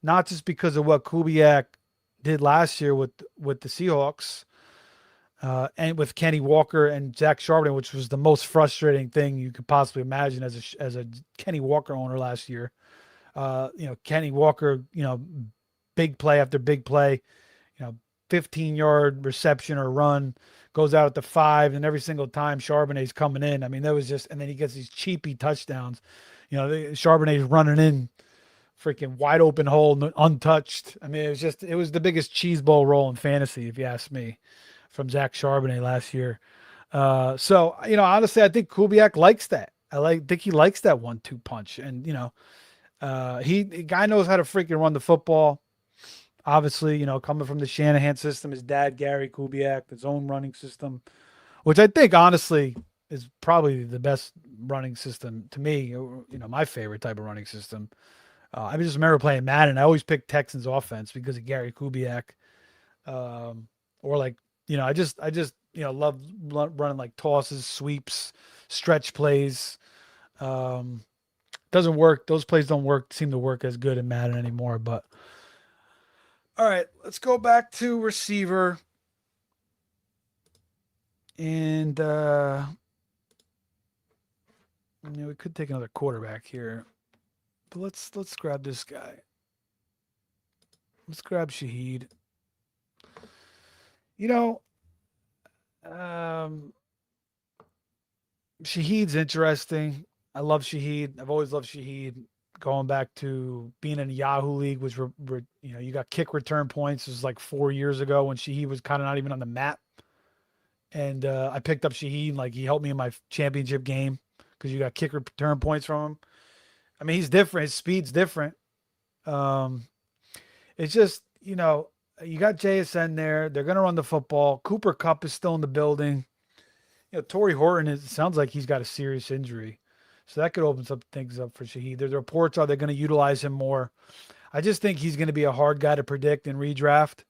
Not just because of what Kubiak did last year with the Seahawks and with Kenny Walker and Zach Charbonnet, which was the most frustrating thing you could possibly imagine as a Kenny Walker owner last year. Kenny Walker, big play after big play, 15-yard reception or run, goes out at the 5, and every single time Charbonnet's coming in. I mean, that was just, and then he gets these cheapy touchdowns. Charbonnet's running in freaking wide open hole, untouched. I mean, it was the biggest cheese bowl roll in fantasy, if you ask me, from Zach Charbonnet last year. So, honestly, I think Kubiak likes that. Think he likes that 1-2 punch. And, the guy knows how to freaking run the football. Obviously, coming from the Shanahan system, his dad, Gary Kubiak, his own running system, which I think, honestly, is probably the best running system to me, my favorite type of running system. I just remember playing Madden. I always picked Texans offense because of Gary Kubiak. I just love running like tosses, sweeps, stretch plays. Doesn't work. Those plays don't seem to work as good in Madden anymore. But all right, let's go back to receiver. And we could take another quarterback here. But let's grab this guy. Let's grab Shaheed. Shaheed's interesting. I love Shaheed. I've always loved Shaheed. Going back to being in a Yahoo League, which you got kick return points. This was like 4 years ago when Shaheed was kind of not even on the map. And I picked up Shaheed. Like, he helped me in my championship game because you got kick return points from him. I mean, he's different. His speed's different. It's just, you got JSN there. They're going to run the football. Cooper Kupp is still in the building. Torrey Horton, it sounds like he's got a serious injury. So that could open some things up for Shaheed. There's reports are they're going to utilize him more. I just think he's going to be a hard guy to predict and redraft.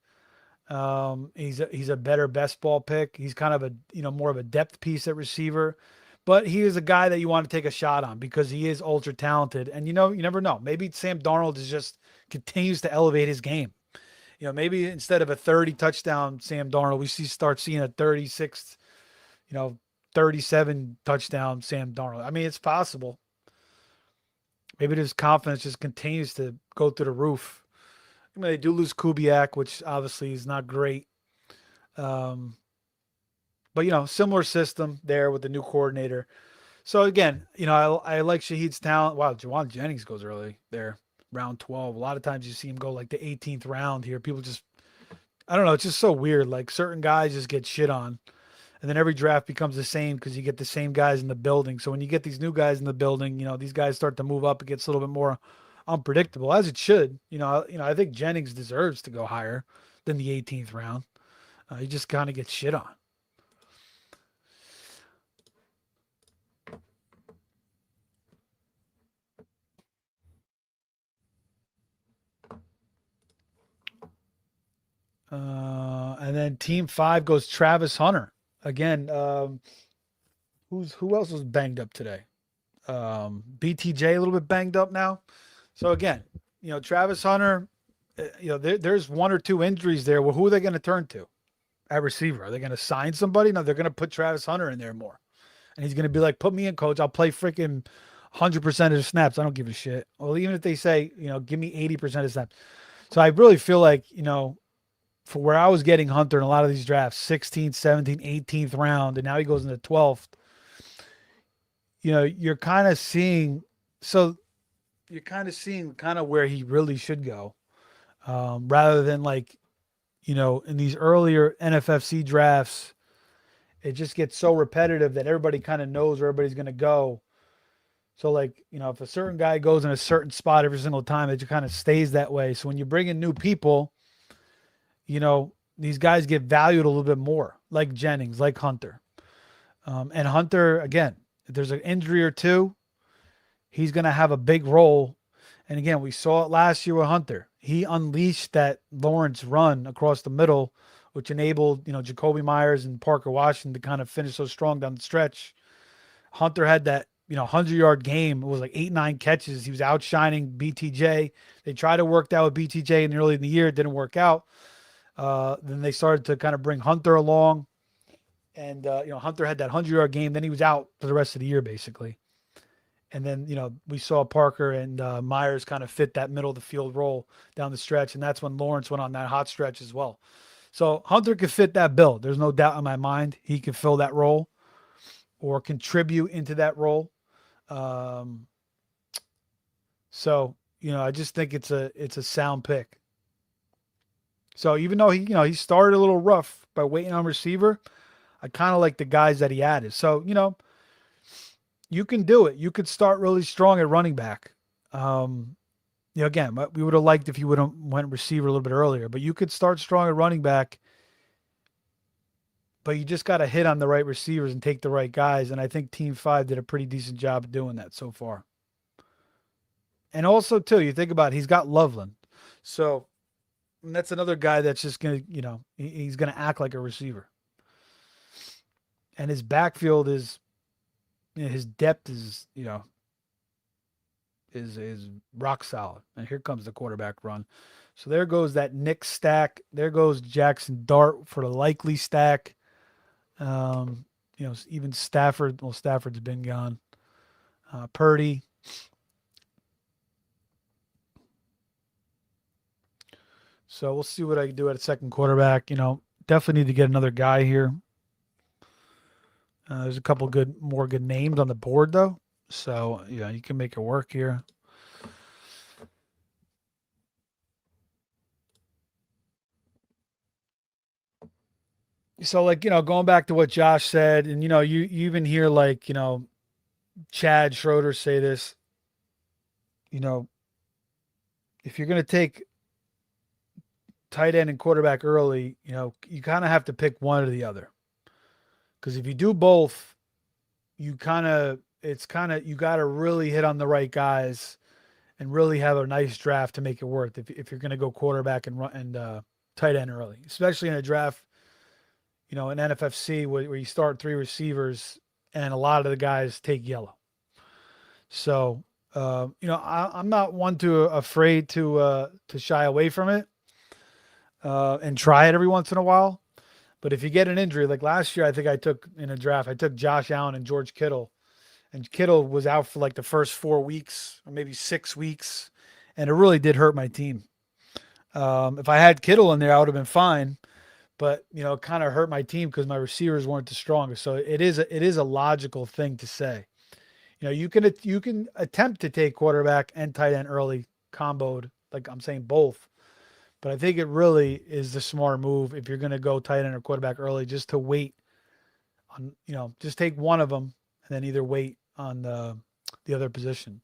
He's a better best ball pick. He's kind of more of a depth piece at receiver. But he is a guy that you want to take a shot on because he is ultra talented. And, you never know. Maybe Sam Darnold continues to elevate his game. Maybe instead of a 30 touchdown Sam Darnold, we start seeing a 36, 37 touchdown Sam Darnold. I mean, it's possible. Maybe his confidence just continues to go through the roof. I mean, they do lose Kubiak, which obviously is not great. But, similar system there with the new coordinator. So again, I like Shaheed's talent. Wow, Jawan Jennings goes early there, round 12. A lot of times you see him go like the 18th round here. People just, I don't know, it's just so weird. Like certain guys just get shit on. And then every draft becomes the same because you get the same guys in the building. So when you get these new guys in the building, these guys start to move up. It gets a little bit more unpredictable, as it should. I think Jennings deserves to go higher than the 18th round. He just kind of gets shit on. And then team 5 goes Travis Hunter. Again, who else was banged up today? BTJ a little bit banged up now. So again, Travis Hunter, there's one or two injuries there. Well, who are they going to turn to at receiver? Are they going to sign somebody? No, they're going to put Travis Hunter in there more. And he's going to be like, put me in, coach. I'll play freaking 100% of the snaps. I don't give a shit. Well, even if they say, give me 80% of snaps. So I really feel like, for where I was getting Hunter in a lot of these drafts, 16th, 17th, 18th round, and now he goes in the 12th, you're kind of seeing, where he really should go, rather than like, in these earlier NFFC drafts, it just gets so repetitive that everybody kind of knows where everybody's going to go. So like, if a certain guy goes in a certain spot every single time, it just kind of stays that way. So when you bring in new people, these guys get valued a little bit more, like Jennings, like Hunter. And Hunter, again, if there's an injury or two, he's going to have a big role. And again, we saw it last year with Hunter. He unleashed that Lawrence run across the middle, which enabled, Jacoby Myers and Parker Washington to kind of finish so strong down the stretch. Hunter had that, 100-yard game. It was like 8-9 catches. He was outshining BTJ. They tried to work that with BTJ in early in the year. It didn't work out. Then they started to kind of bring Hunter along. And, Hunter had that 100-yard game. Then he was out for the rest of the year, basically. And then, we saw Parker and Myers kind of fit that middle of the field role down the stretch. And that's when Lawrence went on that hot stretch as well. So Hunter could fit that bill. There's no doubt in my mind he could fill that role or contribute into that role. So, I just think it's a sound pick. So even though he started a little rough by waiting on receiver, I kind of like the guys that he added. So, you can do it. You could start really strong at running back. Again, we would have liked if you would have went receiver a little bit earlier, but you could start strong at running back, but you just got to hit on the right receivers and take the right guys. And I think Team 5 did a pretty decent job of doing that so far. And also, too, you think about it, he's got Loveland. So that's another guy that's just going to, he's going to act like a receiver. And his backfield is, his depth is, is rock solid. And here comes the quarterback run. So there goes that Nick stack. There goes Jackson Dart for the likely stack. Even Stafford. Well, Stafford's been gone. Purdy. So we'll see what I can do at a second quarterback. Definitely need to get another guy here. There's a couple more good names on the board though. So, you can make it work here. So like, going back to what Josh said, and you even hear like, Chad Schroeder say this, if you're going to take tight end and quarterback early, you kind of have to pick one or the other. Because if you do both, you got to really hit on the right guys and really have a nice draft to make it worth if you're going to go quarterback and tight end early, especially in a draft, in NFFC where you start 3 receivers and a lot of the guys take yellow. So, I'm not one afraid to shy away from it and try it every once in a while. But if you get an injury, like last year, I think I took Josh Allen and George Kittle, and Kittle was out for like the first 4 weeks or maybe 6 weeks, and it really did hurt my team. If I had Kittle in there, I would have been fine, but it kind of hurt my team because my receivers weren't the strongest. So it is a logical thing to say. You can attempt to take quarterback and tight end early comboed, like I'm saying both. But I think it really is the smart move if you're going to go tight end or quarterback early, just to wait on, just take one of them and then either wait on the other position.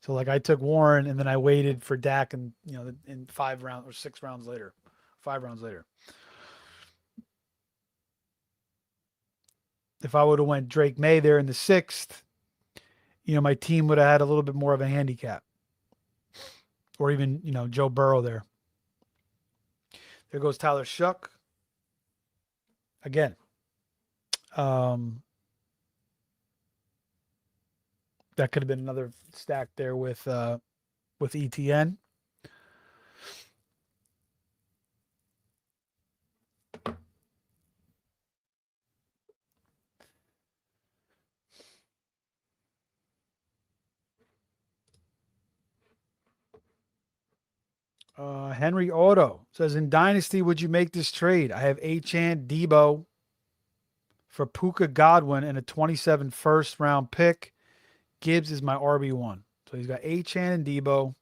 So like I took Warren and then I waited for Dak and in 5 rounds or 6 rounds later, 5 rounds later. If I would have went Drake May there in the 6th, my team would have had a little bit more of a handicap, or even Joe Burrow there. There goes Tyler Shuck again. That could have been another stack there with ETN. Henry Auto says, in Dynasty, would you make this trade? I have Achane, Debo for Puka Godwin and a 27 first round pick. Gibbs is my RB1. So he's got Achane and Debo.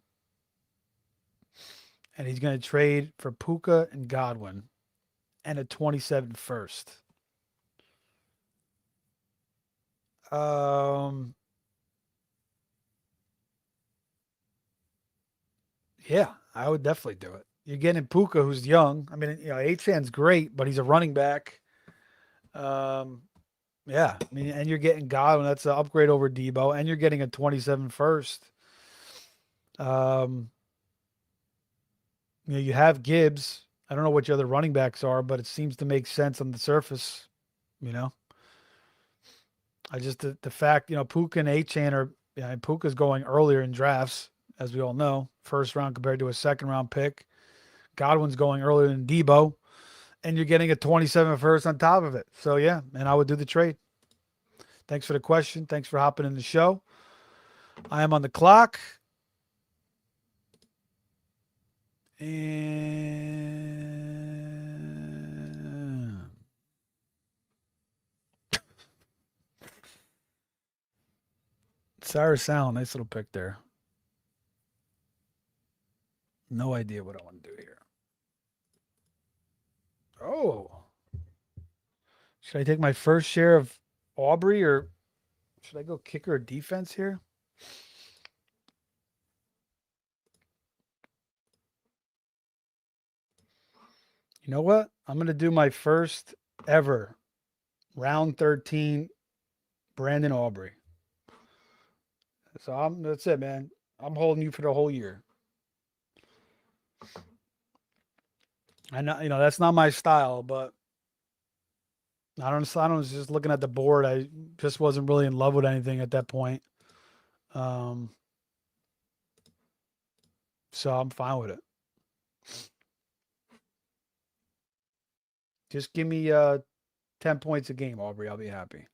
And he's going to trade for Puka and Godwin and a 27 first. Yeah, I would definitely do it. You're getting Puka, who's young. I mean, Achane's great, but he's a running back. Yeah, I mean, and you're getting Godwin. That's an upgrade over Debo, and you're getting a 27 first. You have Gibbs. I don't know what your other running backs are, but it seems to make sense on the surface. I just the fact Puka and Achane are. Puka's going earlier in drafts, as we all know, first round compared to a second round pick. Godwin's going earlier than Debo, and you're getting a 27 first on top of it. So yeah, and I would do the trade. Thanks for the question. Thanks for hopping in the show. I am on the clock. And Sarah Sound, nice little pick there. No idea what I want to do here. Oh. Should I take my first share of Aubrey, or should I go kicker or defense here? You know what? I'm going to do my first ever round 13 Brandon Aubrey. So that's it, man. I'm holding you for the whole year. I know, that's not my style, but I don't was just looking at the board. I just wasn't really in love with anything at that point. So I'm fine with it. Just give me 10 points a game, Aubrey. I'll be happy.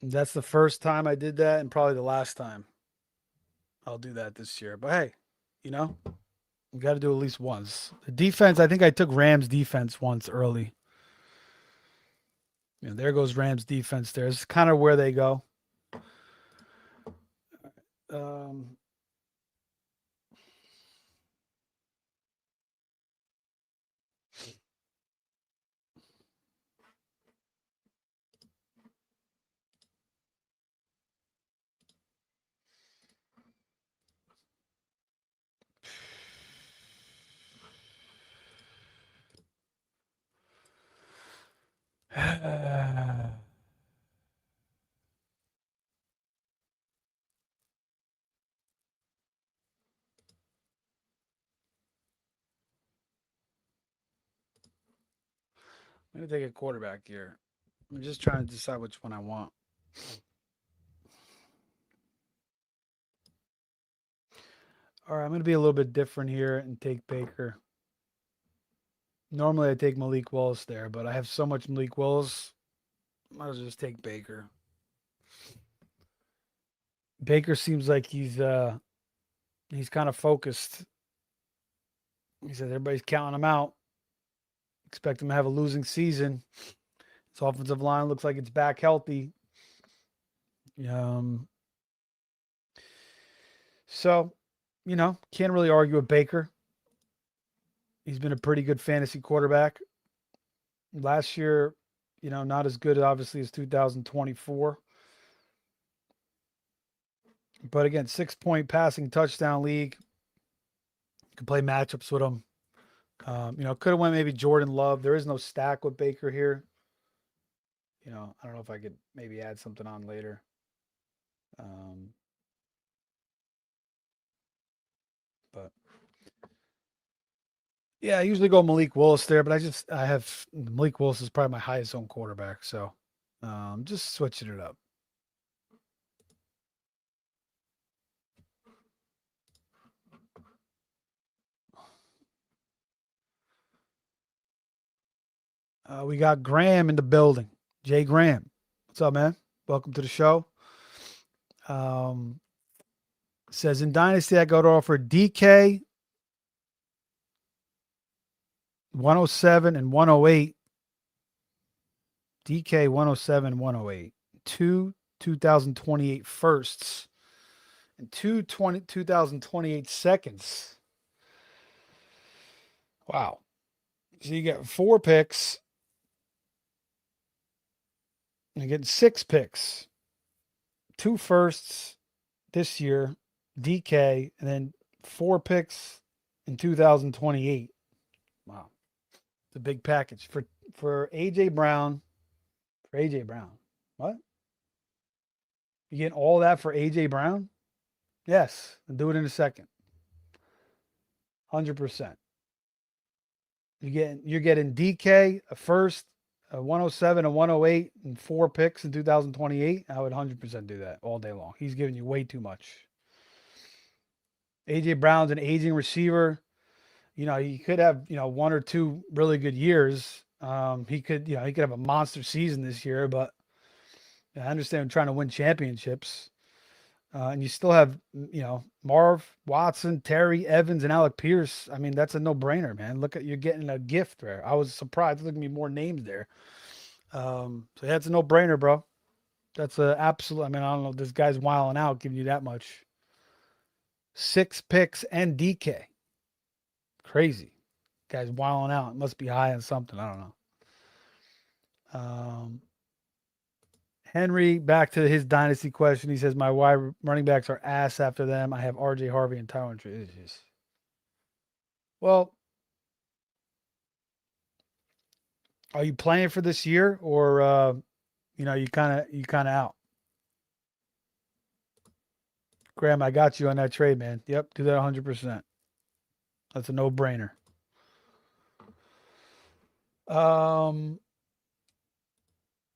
That's the first time I did that, and probably the last time I'll do that this year. But hey, we got to do at least once. The defense, I think I took Rams defense once early. There goes Rams defense there. It's kind of where they go. I'm going to take a quarterback here. I'm just trying to decide which one I want. All right, I'm going to be a little bit different here and take Baker. Normally I take Malik Willis there, but I have so much Malik Willis, might as well just take Baker. Baker seems like he's kind of focused He said everybody's counting him out. Expect him to have a losing season. His offensive line looks like it's back healthy. Um, so, can't really argue with Baker. He's been a pretty good fantasy quarterback. Last year, not as good, obviously, as 2024. But again, 6-point passing touchdown league. You can play matchups with him. Could have went maybe Jordan Love. There is no stack with Baker here. I don't know if I could maybe add something on later. But yeah, I usually go Malik Willis there, but I have Malik Willis is probably my highest owned quarterback, so just switching it up. We got Graham in the building. Jay Graham. What's up, man? Welcome to the show. Says in Dynasty, I go to offer DK 107 and 108. DK 107 and 108. Two 2028 firsts and 2028 seconds. Wow. So you get 4 picks. You're getting 6 picks. 2 firsts this year, DK, and then 4 picks in 2028. Wow. It's a big package for AJ Brown. For AJ Brown. What? You getting all that for AJ Brown? Yes. I'll do it in a second. 100%. You're getting DK, a first, a 107, a 108, and 4 picks in 2028. I would 100% do that all day long. He's giving you way too much. AJ Brown's an aging receiver. He could have, 1 or 2 really good years. He could have a monster season this year, but I understand trying to win championships. And you still have, Marv, Watson, Terry, Evans, and Alec Pierce. I mean, that's a no-brainer, man. You're getting a gift there. I was surprised. There's going to be more names there. So that's a no-brainer, bro. That's a absolute. I mean, I don't know. This guy's wilding out, giving you that much. 6 picks and DK. Crazy. Guy's wilding out. It must be high on something. I don't know. Henry, back to his dynasty question. He says, my wide running backs are ass after them. I have RJ Harvey and Tyron Tree. Well, are you playing for this year or, you kind of out? Graham, I got you on that trade, man. Yep, do that 100%. That's a no-brainer.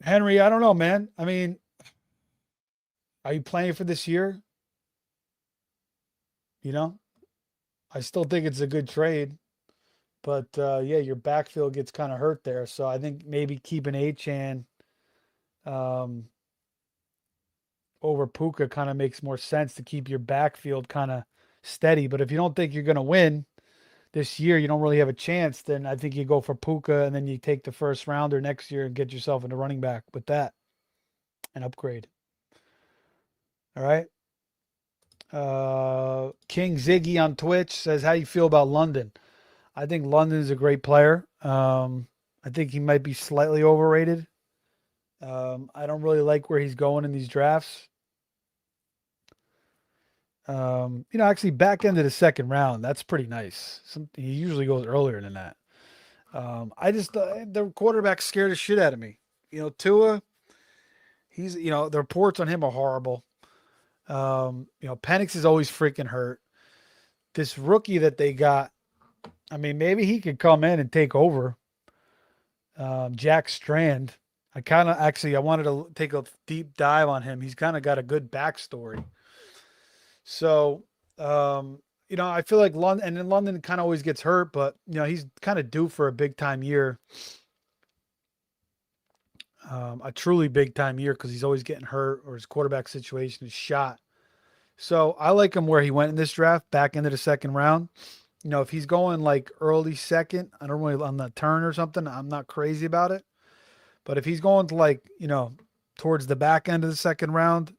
Henry, I don't know, man. I mean, are you playing for this year? I still think it's a good trade, but yeah, your backfield gets kind of hurt there. So I think maybe keeping Achane over Puka kind of makes more sense to keep your backfield kind of steady. But if you don't think you're going to win this year, you don't really have a chance, then I think you go for Puka and then you take the first rounder next year and get yourself into running back with that and upgrade. All right. King Ziggy on Twitch says, how do you feel about London? I think London is a great player. I think he might be slightly overrated. I don't really like where he's going in these drafts. Actually back into the second round, that's pretty nice. He usually goes earlier than that. I just, the quarterback scared the shit out of me. Tua, he's, the reports on him are horrible. Penix is always freaking hurt. This rookie that they got, I mean, maybe he could come in and take over. Jack Strand. I wanted to take a deep dive on him. He's kind of got a good backstory. So, I feel like London kind of always gets hurt, but he's kind of due for a big time year. A truly big time year because he's always getting hurt or his quarterback situation is shot. So I like him where he went in this draft, back into the second round. if he's going like early second, I don't really on the turn or something, I'm not crazy about it. But if he's going to like, towards the back end of the second round,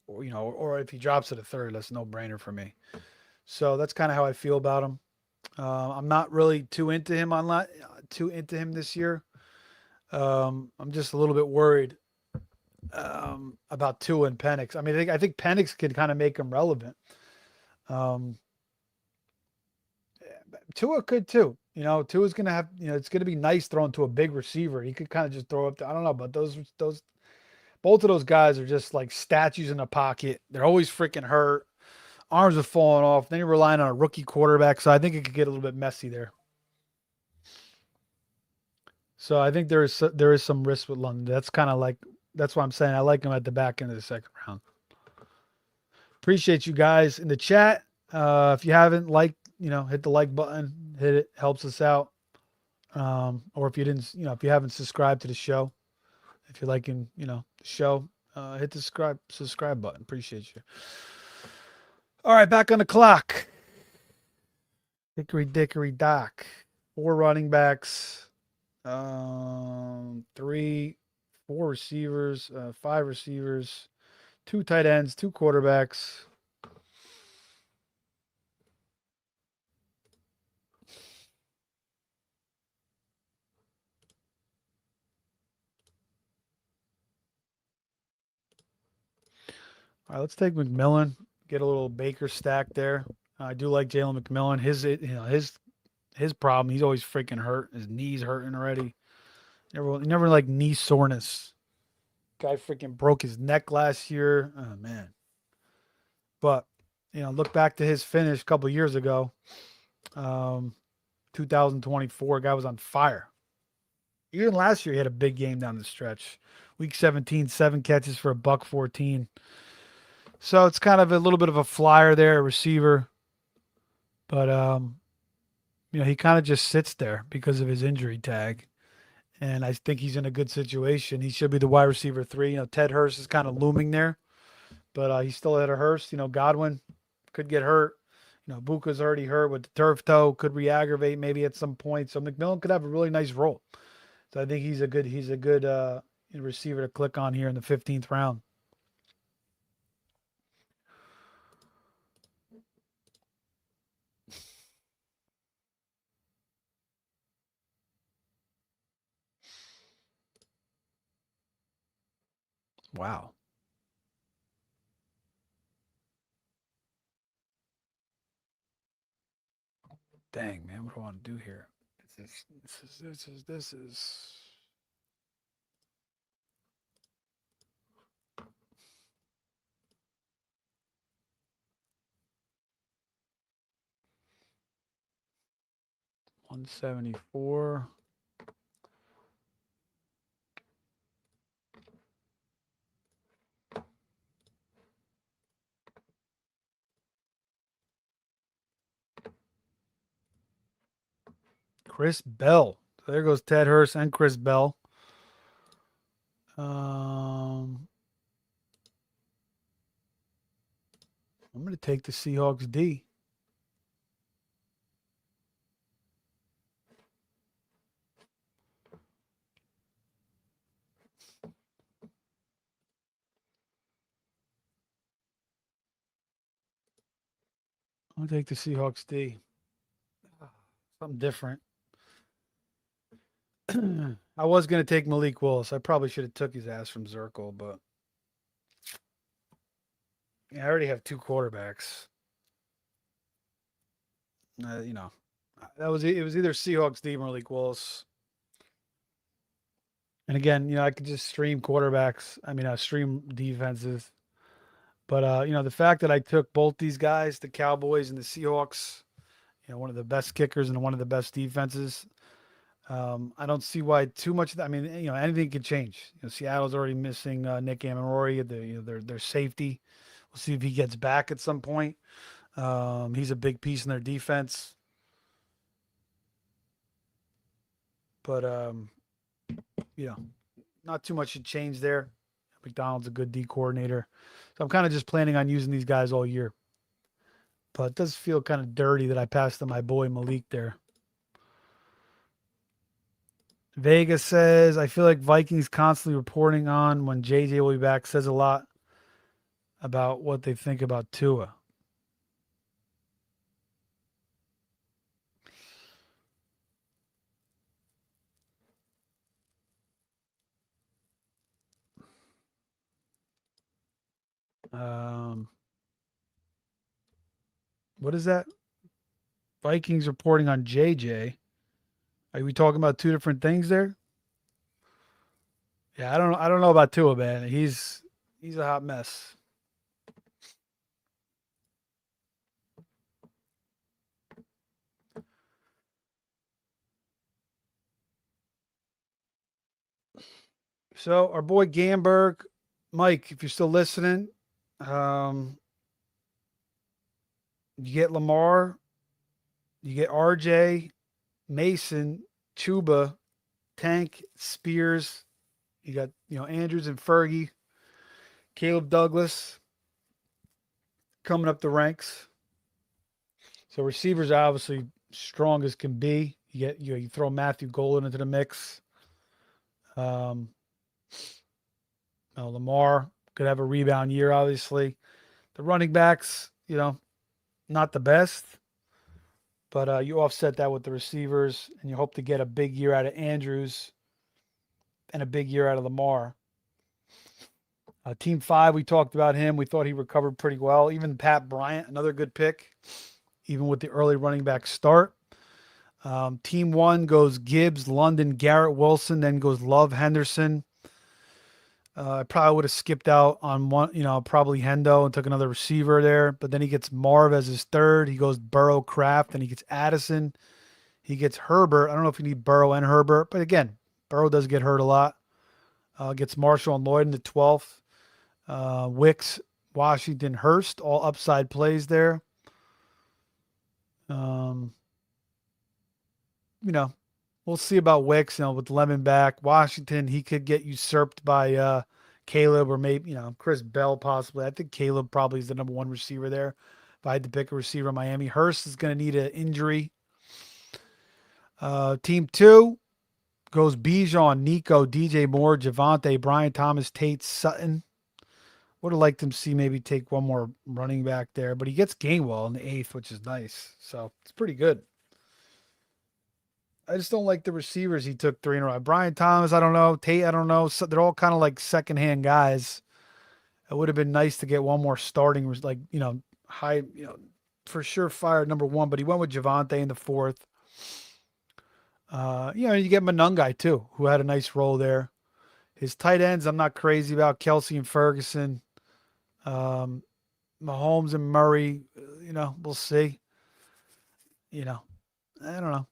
or if he drops to the third, that's no brainer for me. So that's kind of how I feel about him. I'm not really too into him this year. I'm just a little bit worried about Tua and Penix. I mean, I think Penix can kind of make him relevant. Um, Tua could too. Tua's gonna have. It's gonna be nice throwing to a big receiver. He could kind of just throw up. I don't know, but those both of those guys are just like statues in the pocket. They're always freaking hurt. Arms are falling off. Then you're relying on a rookie quarterback, so I think it could get a little bit messy there. So I think there is some risk with London. That's why I'm saying I like him at the back end of the second round. Appreciate you guys in the chat. If you haven't liked, hit the like button. Hit it, helps us out. Or if you didn't, if you haven't subscribed to the show, if you're liking, the show, hit the subscribe button. Appreciate you. All right, back on the clock. Hickory dickory dock. 4 running backs. 4 receivers, 5 receivers, 2 tight ends, 2 quarterbacks. All right, let's take McMillan. Get a little Baker stack there. I do like Jalen McMillan. His problem. He's always freaking hurt. His knees hurting already. Never like knee soreness. Guy freaking broke his neck last year. Oh man. But look back to his finish a couple years ago. 2024, guy was on fire. Even last year, he had a big game down the stretch. Week 17, 7 catches for $114. So it's kind of a little bit of a flyer there, a receiver. But he kind of just sits there because of his injury tag. And I think he's in a good situation. He should be the wide receiver 3. Ted Hurst is kind of looming there, but he's still at a Hurst. Godwin could get hurt. Buka's already hurt with the turf toe, could re-aggravate maybe at some point. So McMillan could have a really nice role. So I think he's a good receiver to click on here in the 15th round. Wow. Dang, man, what do I want to do here? This is. $174. Chris Bell. So there goes Ted Hurst and Chris Bell. I'm going to take the Seahawks D. I'm going to take the Seahawks D. Something different. I was going to take Malik Willis. I probably should have took his ass from Zirkle, but I already have 2 quarterbacks. It was either Seahawks D or Malik Willis. And again, I could just stream quarterbacks. I mean, stream defenses. But the fact that I took both these guys, the Cowboys and the Seahawks, one of the best kickers and one of the best defenses. I don't see why too much. I mean, anything could change. Seattle's already missing Nick Amendola, their safety. We'll see if he gets back at some point. He's a big piece in their defense. But not too much should change there. McDonald's a good D coordinator, so I'm kind of just planning on using these guys all year. But it does feel kind of dirty that I passed on my boy Malik there. Vegas says, I feel like Vikings constantly reporting on when JJ will be back says a lot about what they think about Tua. Um, what is that? Vikings reporting on JJ. Are we talking about two different things there? Yeah, I don't know about Tua, man. He's a hot mess. So our boy Gamberg, Mike, if you're still listening, um, you get Lamar, you get RJ, Mason, Chuba, Tank, Spears. You got Andrews and Fergie, Caleb Douglas coming up the ranks. So receivers are obviously strong as can be. You throw Matthew Golden into the mix. Um, Lamar could have a rebound year, obviously. The running backs, not the best, but you offset that with the receivers, and you hope to get a big year out of Andrews and a big year out of Lamar. Team 5, we talked about him. We thought he recovered pretty well. Even Pat Bryant, another good pick, even with the early running back start. Team 1 goes Gibbs, London, Garrett Wilson, then goes Love, Henderson. I probably would have skipped out on one, probably Hendo and took another receiver there. But then he gets Marv as his third. He goes Burrow, Kraft, and he gets Addison. He gets Herbert. I don't know if you need Burrow and Herbert, but again, Burrow does get hurt a lot. Gets Marshall and Lloyd in the 12th. Wicks, Washington, Hurst, all upside plays there. Um, we'll see about Wicks. With Lemon back, Washington, he could get usurped by Caleb or maybe Chris Bell possibly. I think Caleb probably is the number one receiver there. If I had to pick a receiver in Miami, Hurst is going to need an injury. Team 2 goes Bijan, Nico, DJ Moore, Javante, Brian Thomas, Tate, Sutton. Would have liked him to see maybe take one more running back there, but he gets Gainwell in the 8th, which is nice. So it's pretty good. I just don't like the receivers he took 3 in a row. Brian Thomas, I don't know. Tate, I don't know. So they're all kind of like secondhand guys. It would have been nice to get one more starting, like, high, for sure fired number 1, but he went with Javante in the 4th. You get Monungai too, who had a nice role there. His tight ends, I'm not crazy about Kelsey and Ferguson. Mahomes and Murray, we'll see. I don't know.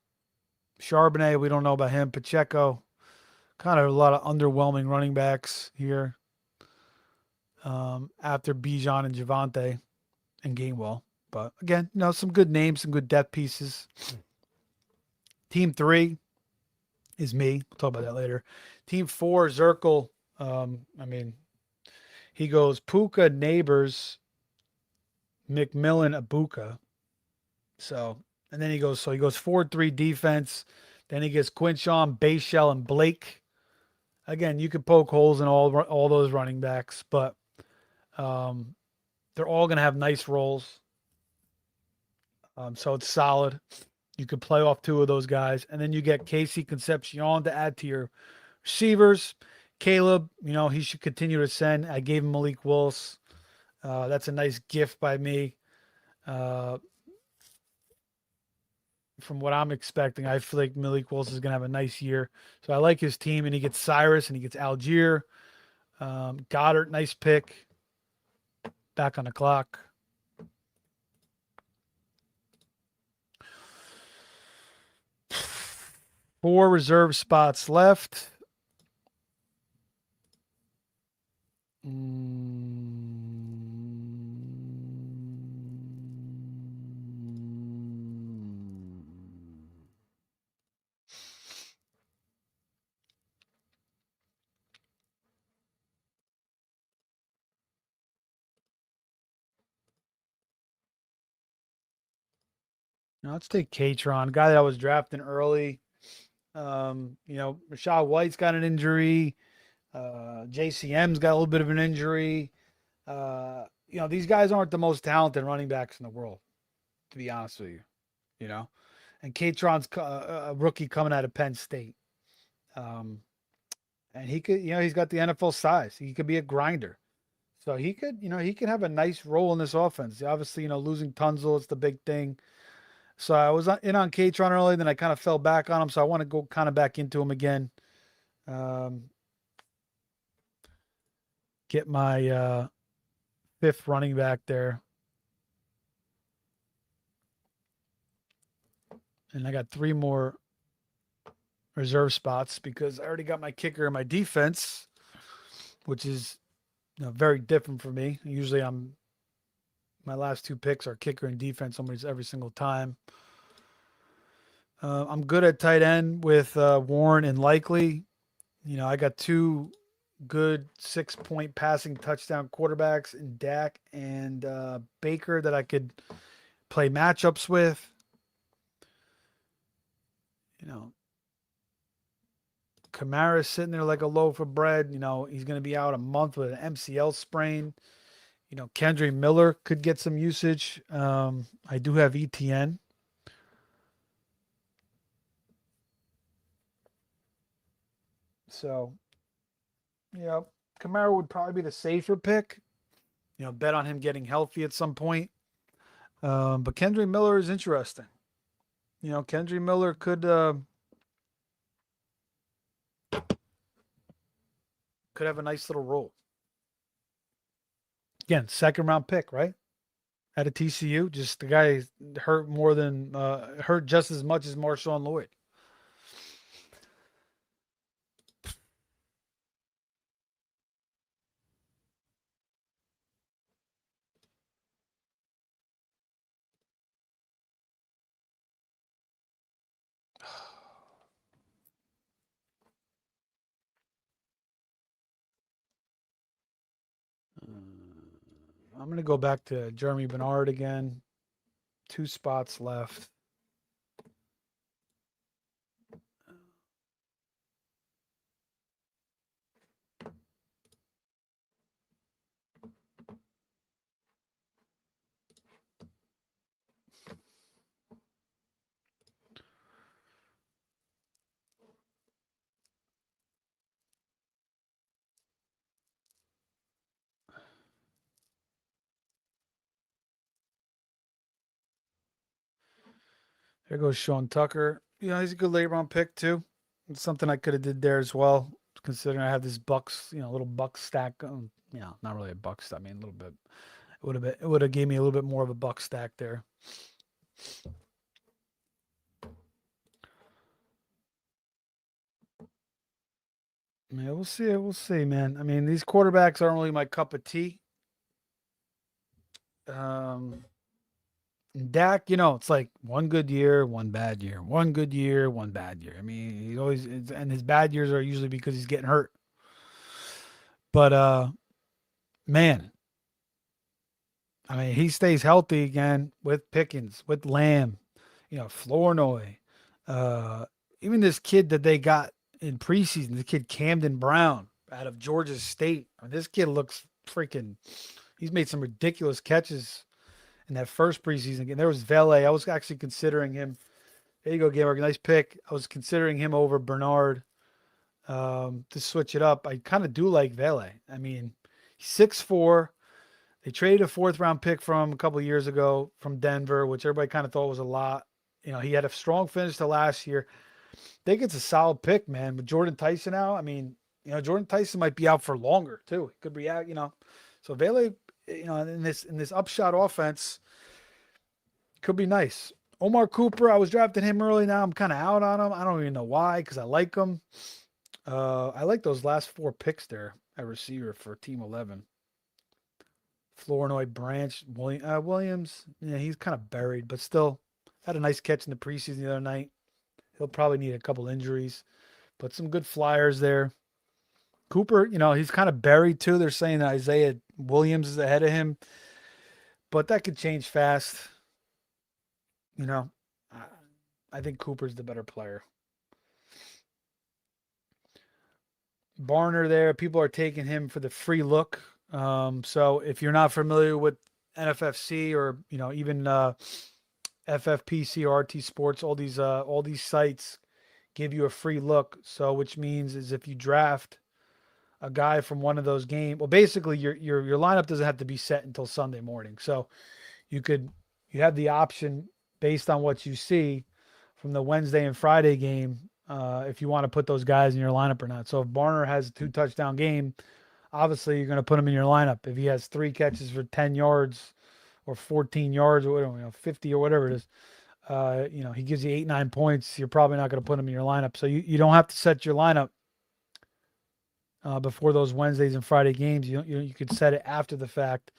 Charbonnet, we don't know about him. Pacheco, kind of a lot of underwhelming running backs here after Bijan and Javante and Gainwell. But again, some good names, some good depth pieces. Team 3 is me. We'll talk about that later. Team 4, Zirkle. He goes Puka, Neighbors, McMillan, Abuka. And then he goes 4-3 defense. Then he gets Quinshawn, Bayshell, and Blake. Again, you could poke holes in all those running backs, but they're all going to have nice roles. So it's solid. You could play off 2 of those guys. And then you get Casey Concepcion to add to your receivers. Caleb, he should continue to ascend. I gave him Malik Willis. That's a nice gift by me. From what I'm expecting, I feel like Malik Willis is going to have a nice year. So I like his team, and he gets Cyrus, and he gets Algier. Goddard, nice pick. Back on the clock. Four reserve spots left. Let's take Katron, guy that I was drafting early. Rashad White's got an injury. JCM's got a little bit of an injury. These guys aren't the most talented running backs in the world, to be honest with you. You know, and Katron's a rookie coming out of Penn State. Um, and he could, he's got the NFL size. He could be a grinder. So he could have a nice role in this offense. Obviously, losing Tunzel is the big thing. So I was in on Katron early, then I kind of fell back on him. So I want to go kind of back into him again. Get my fifth running back there. And I got 3 more reserve spots because I already got my kicker and my defense, which is very different for me. Usually my last 2 picks are kicker and defense almost every single time. I'm good at tight end with Warren and Likely. I got 2 good 6-point passing touchdown quarterbacks in Dak and Baker that I could play matchups with. Kamara's sitting there like a loaf of bread. He's going to be out a month with an MCL sprain. Kendre Miller could get some usage. I do have ETN. So, Kamara would probably be the safer pick. Bet on him getting healthy at some point. But Kendre Miller is interesting. Kendre Miller could have a nice little role. Again, 2nd round pick, right? At a TCU, just the guy hurt just as much as Marshawn Lloyd. I'm going to go back to Jeremy Bernard again. 2 spots left. There goes Sean Tucker. He's a good late round pick too. It's something I could have did there as well, considering I have this Bucks, little Bucks stack. Not really a Bucks. I mean, a little bit. It would have gave me a little bit more of a Buck stack there. Yeah, we'll see. We'll see, man. I mean, these quarterbacks aren't really my cup of tea. Dak, it's like one good year, one bad year, one good year, one bad year. I mean, he's always, and his bad years are usually because he's getting hurt. But man, I mean, he stays healthy again with Pickens, with Lamb, Flournoy, even this kid that they got in preseason, the kid Camden Brown out of Georgia State. I mean, this kid looks freaking. He's made some ridiculous catches in that first preseason game. There was Vele. I was actually considering him. There you go, Gamer. Nice pick. I was considering him over Bernard to switch it up. I kind of do like Vele. I mean, he's 6'4". They traded a 4th round pick from a couple of years ago from Denver, which everybody kind of thought was a lot. He had a strong finish to last year. I think it's a solid pick, man. With Jordan Tyson out, I mean, Jordan Tyson might be out for longer too. He could react, So Vele, in this upshot offense, could be nice. Omar Cooper, I was drafting him early. Now I'm kind of out on him. I don't even know why, because I like him. I like those last 4 picks there at receiver for Team 11. Flournoy, Branch, Williams. Yeah, he's kind of buried, but still had a nice catch in the preseason the other night. He'll probably need a couple injuries, but some good flyers there. Cooper, he's kind of buried too. They're saying that Isaiah Williams is ahead of him, but that could change fast. I think Cooper's the better player. Barner there, people are taking him for the free look. So if you're not familiar with NFFC or even FFPC or RT Sports, all these sites give you a free look. So which means is if you draft a guy from one of those games, well, basically your lineup doesn't have to be set until Sunday morning. So you have the option based on what you see from the Wednesday and Friday game, if you want to put those guys in your lineup or not. So if Barner has a 2-touchdown game, obviously you're going to put him in your lineup. If he has 3 catches for 10 yards or 14 yards or 50 or whatever it is, he gives you 8-9 points, you're probably not going to put him in your lineup. So you don't have to set your lineup before those Wednesdays and Friday games. You could set it after the fact,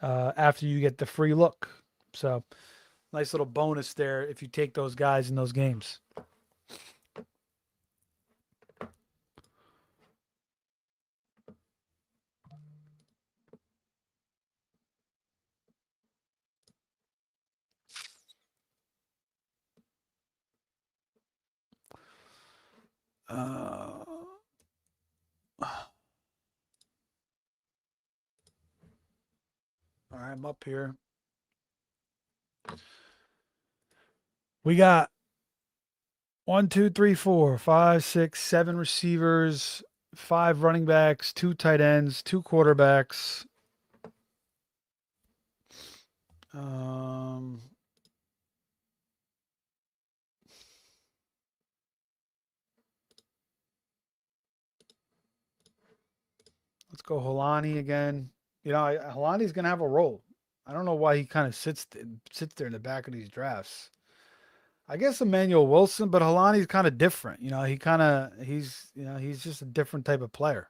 after you get the free look. So nice little bonus there if you take those guys in those games. All right, I'm up here. We got 1, 2, 3, 4, 5, 6, 7 receivers, 5 running backs, 2 tight ends, 2 quarterbacks. Let's go Holani again. Holani's going to have a role. I don't know why he kind of sits there in the back of these drafts. I guess Emmanuel Wilson, but Holani's kind of different. He's just a different type of player.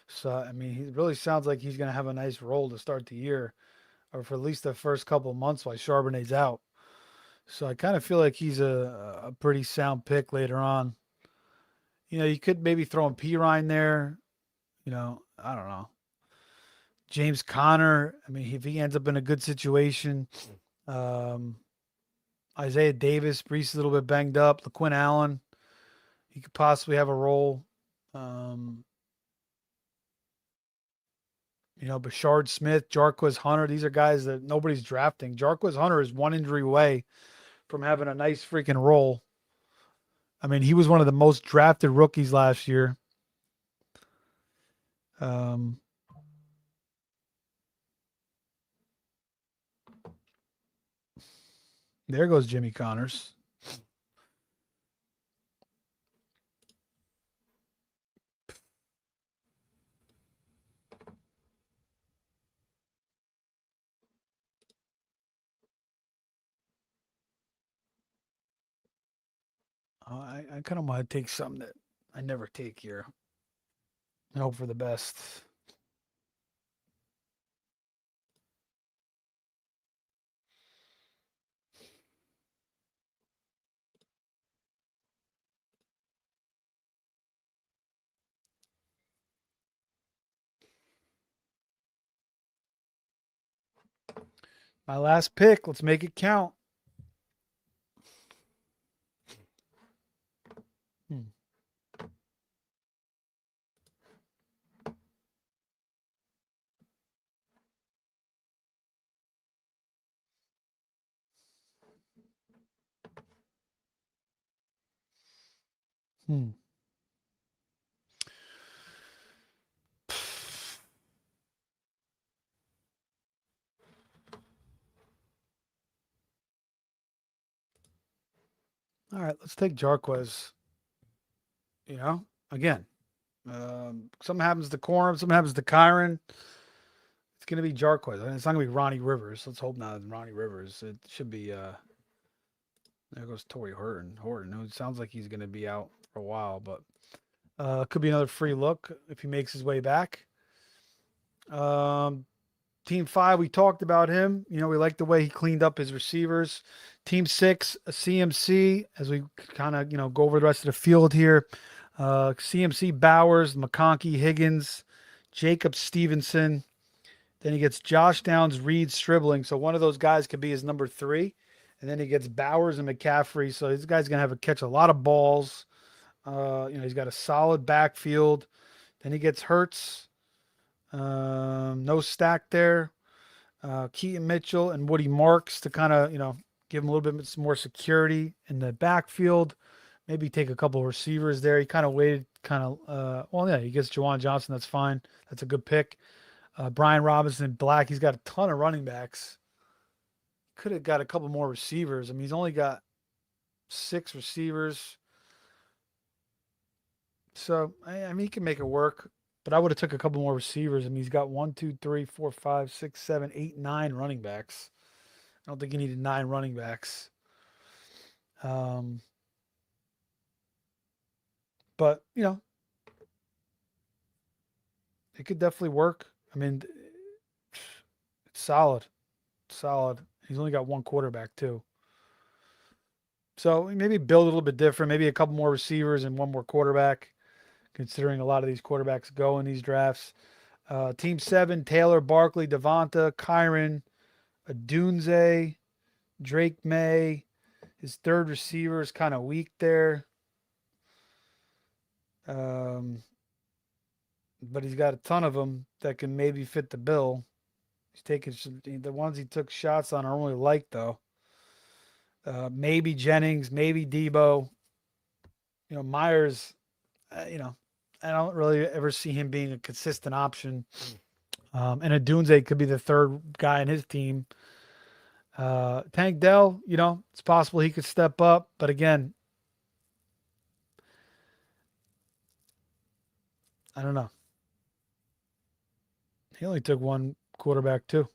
So, I mean, he really sounds like he's going to have a nice role to start the year, or for at least the first couple of months while Charbonnet's out. So I kind of feel like he's a pretty sound pick later on. You could maybe throw in Pirine there. I don't know. James Conner. I mean, if he ends up in a good situation, Isaiah Davis, Brees a little bit banged up. LaQuinn Allen, he could possibly have a role. Bashard Smith, Jarquez Hunter. These are guys that nobody's drafting. Jarquez Hunter is one injury away from having a nice freaking role. I mean, he was one of the most drafted rookies last year. There goes Jimmy Connors. I kind of want to take something that I never take here and hope for the best. My last pick. Let's make it count. All right, let's take Jarquez. Again, something happens to Corum, something happens to Kyron. It's going to be Jarquez. It's not going to be Ronnie Rivers. Let's hope not Ronnie Rivers. It should be. There goes Torrey Horton, who sounds like he's going to be out for a while, but could be another free look if he makes his way back. Team 5, we talked about him. We like the way he cleaned up his receivers. Team 6, a CMC, as we kind of, go over the rest of the field here. CMC Bowers, McConkey, Higgins, Jacob Stevenson. Then he gets Josh Downs, Reed, Stribling. So one of those guys could be his number 3. And then he gets Bowers and McCaffrey. So this guy's going to have to catch a lot of balls. He's got a solid backfield. Then he gets Hurts. No stack there. Keaton Mitchell and Woody Marks to kind of, give him a little bit more security in the backfield. Maybe take a couple of receivers there. He kind of waited, he gets Jawan Johnson. That's fine. That's a good pick. Brian Robinson, Black. He's got a ton of running backs. Could have got a couple more receivers. I mean, he's only got 6 receivers. So, I mean, he can make it work. But I would have took a couple more receivers. I mean, he's got 1, 2, 3, 4, 5, 6, 7, 8, 9 running backs. I don't think he needed 9 running backs. But, it could definitely work. I mean, it's solid. Solid. He's only got 1 quarterback, too. So maybe build a little bit different. Maybe a couple more receivers and 1 more quarterback, considering a lot of these quarterbacks go in these drafts. Team 7, Taylor, Barkley, Devonta, Kyron, Adunze, Drake May. His third receiver is kind of weak there. But he's got a ton of them that can maybe fit the bill. He's taking the ones he took shots on are only light, though. Maybe Jennings, maybe Debo. Myers, I don't really ever see him being a consistent option. And Adunze could be the third guy in his team. Tank Dell, it's possible he could step up. But again, I don't know. He only took 1 quarterback, too.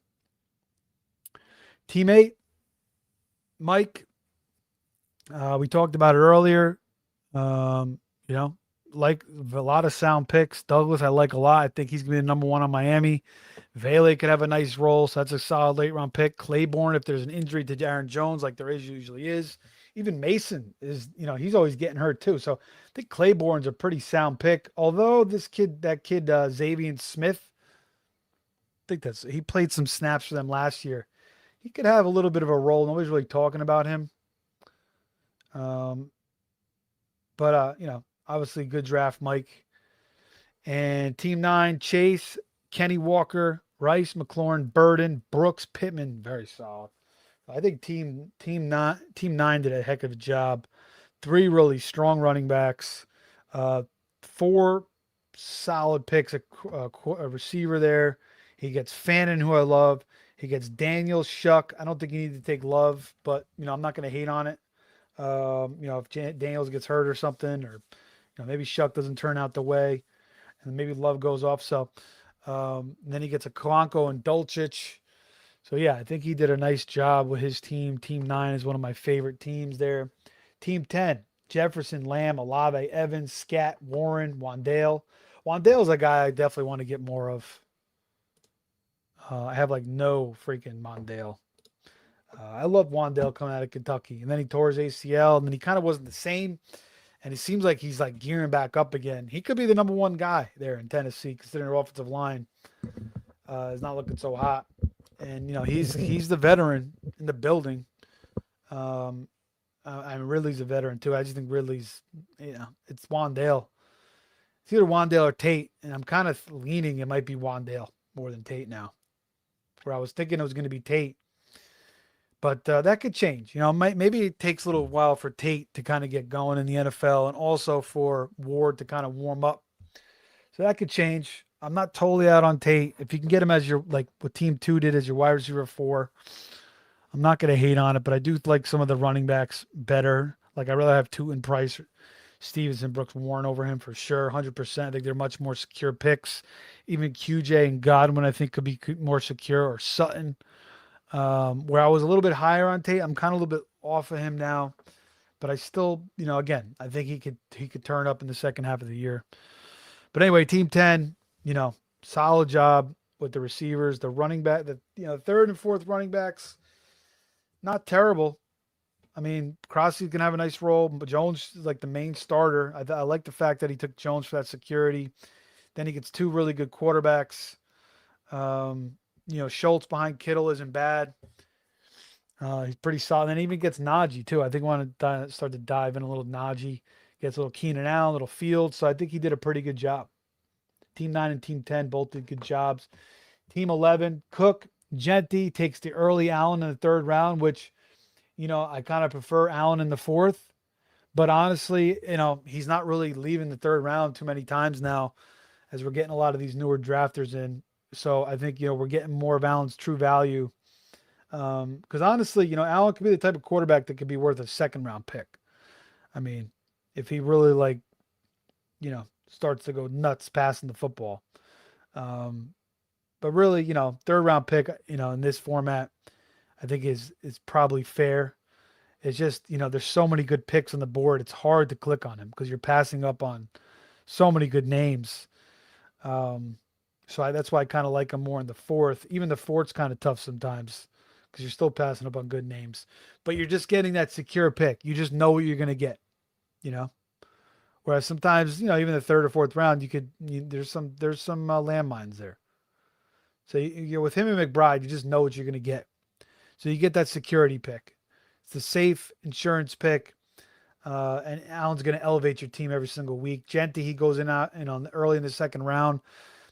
Teammate, Mike, we talked about it earlier. Like a lot of sound picks. Douglas, I like a lot. I think he's going to be the number 1 on Miami. Vele could have a nice role, so that's a solid late-round pick. Claiborne, if there's an injury to Aaron Jones, like there usually is. Even Mason is, he's always getting hurt too. So I think Claiborne's a pretty sound pick. Although that kid, Xavier Smith, I think he played some snaps for them last year. He could have a little bit of a role. Nobody's really talking about him. But obviously good draft, Mike. And Team 9, Chase, Kenny Walker, Rice, McLaurin, Burden, Brooks, Pittman, very solid. I think Team 9 did a heck of a job. 3 really strong running backs, 4 solid picks, a receiver there. He gets Fannin, who I love. He gets Daniel, Shuck. I don't think you need to take Love, but I'm not going to hate on it. If Daniels gets hurt or something, or maybe Shuck doesn't turn out the way, and maybe Love goes off. So then he gets a Kalanko and Dulcich. So yeah, I think he did a nice job with his team. Team 9 is one of my favorite teams there. Team 10, Jefferson, Lamb, Olave, Evans, Scat, Warren, Wandale. Wandale's a guy I definitely want to get more of. I have no freaking Wandale. I love Wandale coming out of Kentucky. And then he tore his ACL, and then he kind of wasn't the same. And it seems like he's gearing back up again. He could be the number 1 guy there in Tennessee, considering their offensive line is not looking so hot. And he's the veteran in the building. Ridley's a veteran too. I just think Ridley's, it's Wandale. It's either Wandale or Tate, and I'm kind of leaning it might be Wandale more than Tate now. Where I was thinking it was going to be Tate, but that could change. Maybe it takes a little while for Tate to kind of get going in the NFL, and also for Ward to kind of warm up. So that could change. I'm not totally out on Tate. If you can get him as your, what Team 2 did as your wide receiver 4, I'm not going to hate on it, but I do like some of the running backs better. I'd rather have Tootin, Price, Stevenson, Brooks, Warren over him for sure, 100%. I think they're much more secure picks. Even QJ and Godwin, I think, could be more secure, or Sutton. Where I was a little bit higher on Tate, I'm kind of a little bit off of him now. But I still, again, I think he could turn up in the second half of the year. But anyway, Team 10, solid job with the receivers, the running back, the third and fourth running backs, not terrible. I mean, Crosby's going to have a nice role, but Jones is the main starter. I like the fact that he took Jones for that security. Then he gets 2 really good quarterbacks. Schultz behind Kittle isn't bad. He's pretty solid. And even gets Najee too. I think I want to start to dive in a little Najee. Gets a little Keenan Allen, a little Field. So I think he did a pretty good job. Team 9 and Team 10 both did good jobs. Team 11, Cook, Genti takes the early Allen in the third round, which, I kind of prefer Allen in the fourth. But honestly, he's not really leaving the third round too many times now as we're getting a lot of these newer drafters in. So I think, we're getting more of Allen's true value. Because honestly, Allen could be the type of quarterback that could be worth a second round pick. I mean, if he really starts to go nuts passing the football. But really, third round pick, in this format, I think is probably fair. It's just, there's so many good picks on the board. It's hard to click on them because you're passing up on so many good names. That's why I kind of like them more in the fourth. Even the fourth's kind of tough sometimes because you're still passing up on good names. But you're just getting that secure pick. You just know what you're going to get, you know? Whereas sometimes, even the third or fourth round, there's some landmines there. So you're with him and McBride, you just know what you're going to get. So you get that security pick. It's a safe insurance pick. And Allen's going to elevate your team every single week. Genti, he goes in out and on early in the second round,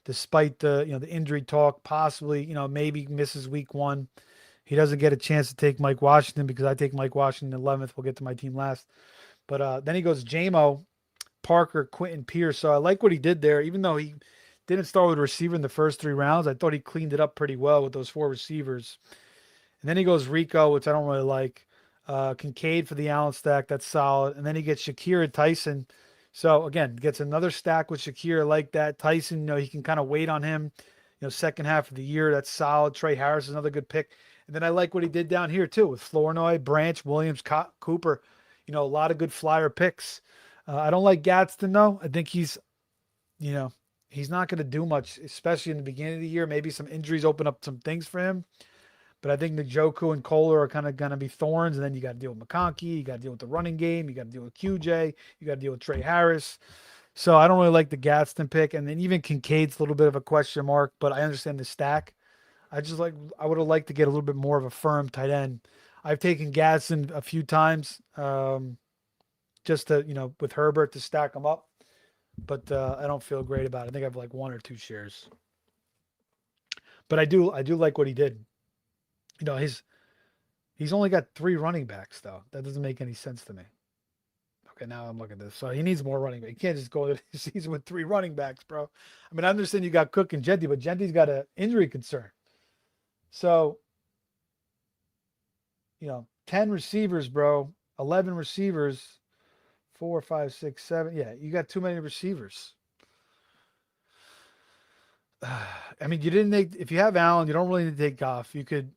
despite the the injury talk, possibly maybe misses week one. He doesn't get a chance to take Mike Washington because I take Mike Washington 11th. We'll get to my team last. But then he goes Jamo, Parker, Quentin Pierce. So I like what he did there, even though he didn't start with a receiver in the first three rounds. I thought he cleaned it up pretty well with those four receivers. And then he goes Rico, which I don't really like. Kincaid for the Allen stack. That's solid. And then he gets Shakir and Tyson. So again, gets another stack with Shakir like that. Tyson, he can kind of wait on him, second half of the year. That's solid. Trey Harris is another good pick. And then I like what he did down here too with Flournoy, Branch, Williams, Cooper. A lot of good flyer picks. I don't like Gadsden though. I think he's not going to do much, especially in the beginning of the year. Maybe some injuries open up some things for him. But I think Njoku and Kohler are kind of going to be thorns. And then you got to deal with McConkey. You got to deal with the running game. You got to deal with QJ. You got to deal with Trey Harris. So I don't really like the Gadsden pick. And then even Kincaid's a little bit of a question mark, but I understand the stack. I would have liked to get a little bit more of a firm tight end. I've taken Gadsden a few times just to, with Herbert to stack them up. But I don't feel great about it. I think I have like one or two shares. But I do like what he did. He's only got 3 running backs though. That doesn't make any sense to me. Okay, now I'm looking at this. So he needs more running back. You can't just go to the season with 3 running backs, bro. I mean, I understand you got Cook and Genti, but Genti's got an injury concern. So, 10 receivers, bro. 11 receivers. 4, 5, 6, 7. Yeah, you got too many receivers. I mean, if you have Allen, you don't really need to take Goff. You could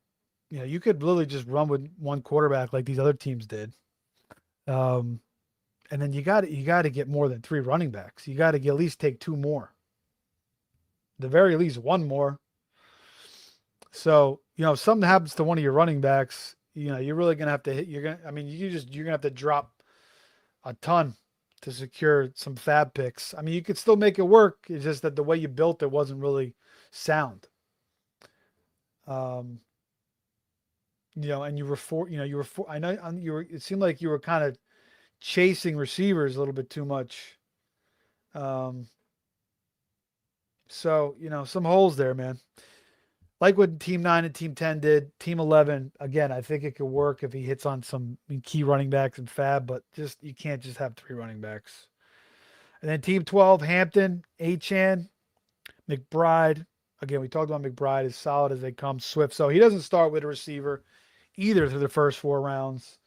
literally just run with one quarterback like these other teams did. And then you got to get more than 3 running backs. You got to at least take 2 more. The very least 1 more. So, if something happens to one of your running backs, you're really going to have to hit, you're going to have to drop a ton to secure some fab picks. I mean, you could still make it work. It's just that the way you built it wasn't really sound. And you were it seemed like you were kind of chasing receivers a little bit too much. So, some holes there, man. Like what Team 9 and Team 10 did. Team 11, again, I think it could work if he hits on some key running backs and fab, but you can't just have 3 running backs. And then Team 12, Hampton, Achane, McBride. Again, we talked about McBride as solid as they come. Swift. So he doesn't start with a receiver either through the first 4 rounds.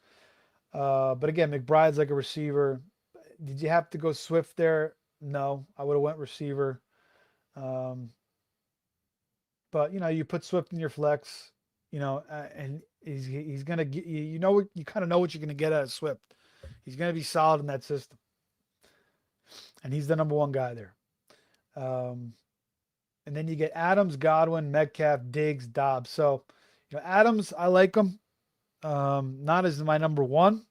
But again, McBride's like a receiver. Did you have to go Swift there? No, I would have went receiver. But you put Swift in your flex, and he's gonna get you kind of know what you're gonna get out of Swift. He's gonna be solid in that system, and he's the number 1 guy there. And then you get Adams, Godwin, Metcalf, Diggs, Dobbs. So, Adams, I like him. Not as my number 1,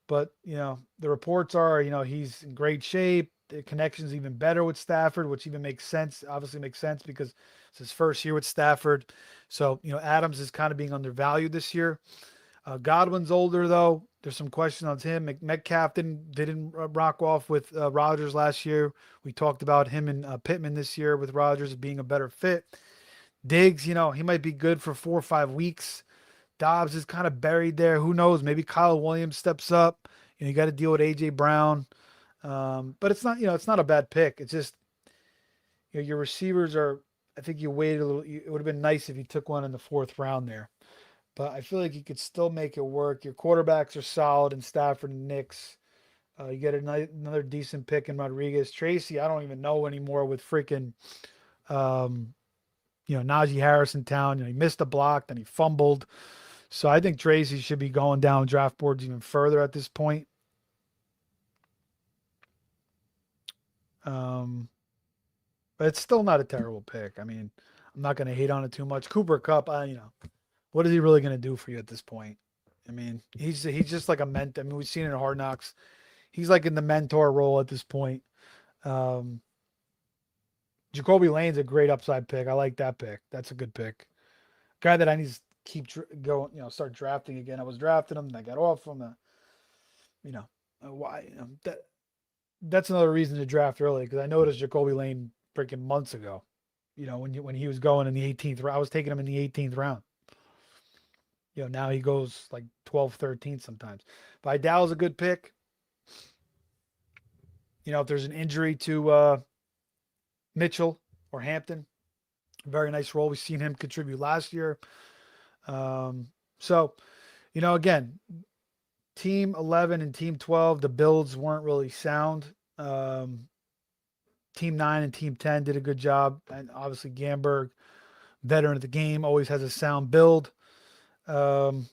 but the reports are he's in great shape. The connection's even better with Stafford, which even makes sense. Obviously makes sense because it's his first year with Stafford. So, Adams is kind of being undervalued this year. Godwin's older though. There's some questions on him. Metcalf didn't rock off with Rodgers last year. We talked about him and Pittman this year with Rodgers being a better fit. Diggs, he might be good for 4 or 5 weeks. Dobbs is kind of buried there. Who knows? Maybe Kyle Williams steps up. You got to deal with AJ Brown. But it's not, it's not a bad pick. It's just, your receivers are. I think you waited a little. It would have been nice if you took one in the fourth round there. But I feel like you could still make it work. Your quarterbacks are solid in Stafford and Knicks. You get another decent pick in Rodriguez. Tracy, I don't even know anymore with freaking, Najee Harris in town. He missed a block, then he fumbled. So I think Tracy should be going down draft boards even further at this point. But it's still not a terrible pick. I mean, I'm not going to hate on it too much. Cooper Kupp, what is he really going to do for you at this point? I mean, he's just like a mentor. I mean, we've seen it in Hard Knocks. He's like in the mentor role at this point. Jacoby Lane's a great upside pick. I like that pick. That's a good pick. Guy that I need to keep going, start drafting again. I was drafting him, and I got off him. Why? That's another reason to draft early because I noticed Jacoby Lane freaking months ago. When he was going in the 18th round, I was taking him in the 18th round. Now he goes like 12th, 13th sometimes. But Vidal's a good pick. If there's an injury to Mitchell or Hampton, very nice role. We've seen him contribute last year. So, again, Team 11 and Team 12, the builds weren't really sound. Team 9 and Team 10 did a good job. And obviously Gamberg, veteran of the game, always has a sound build. And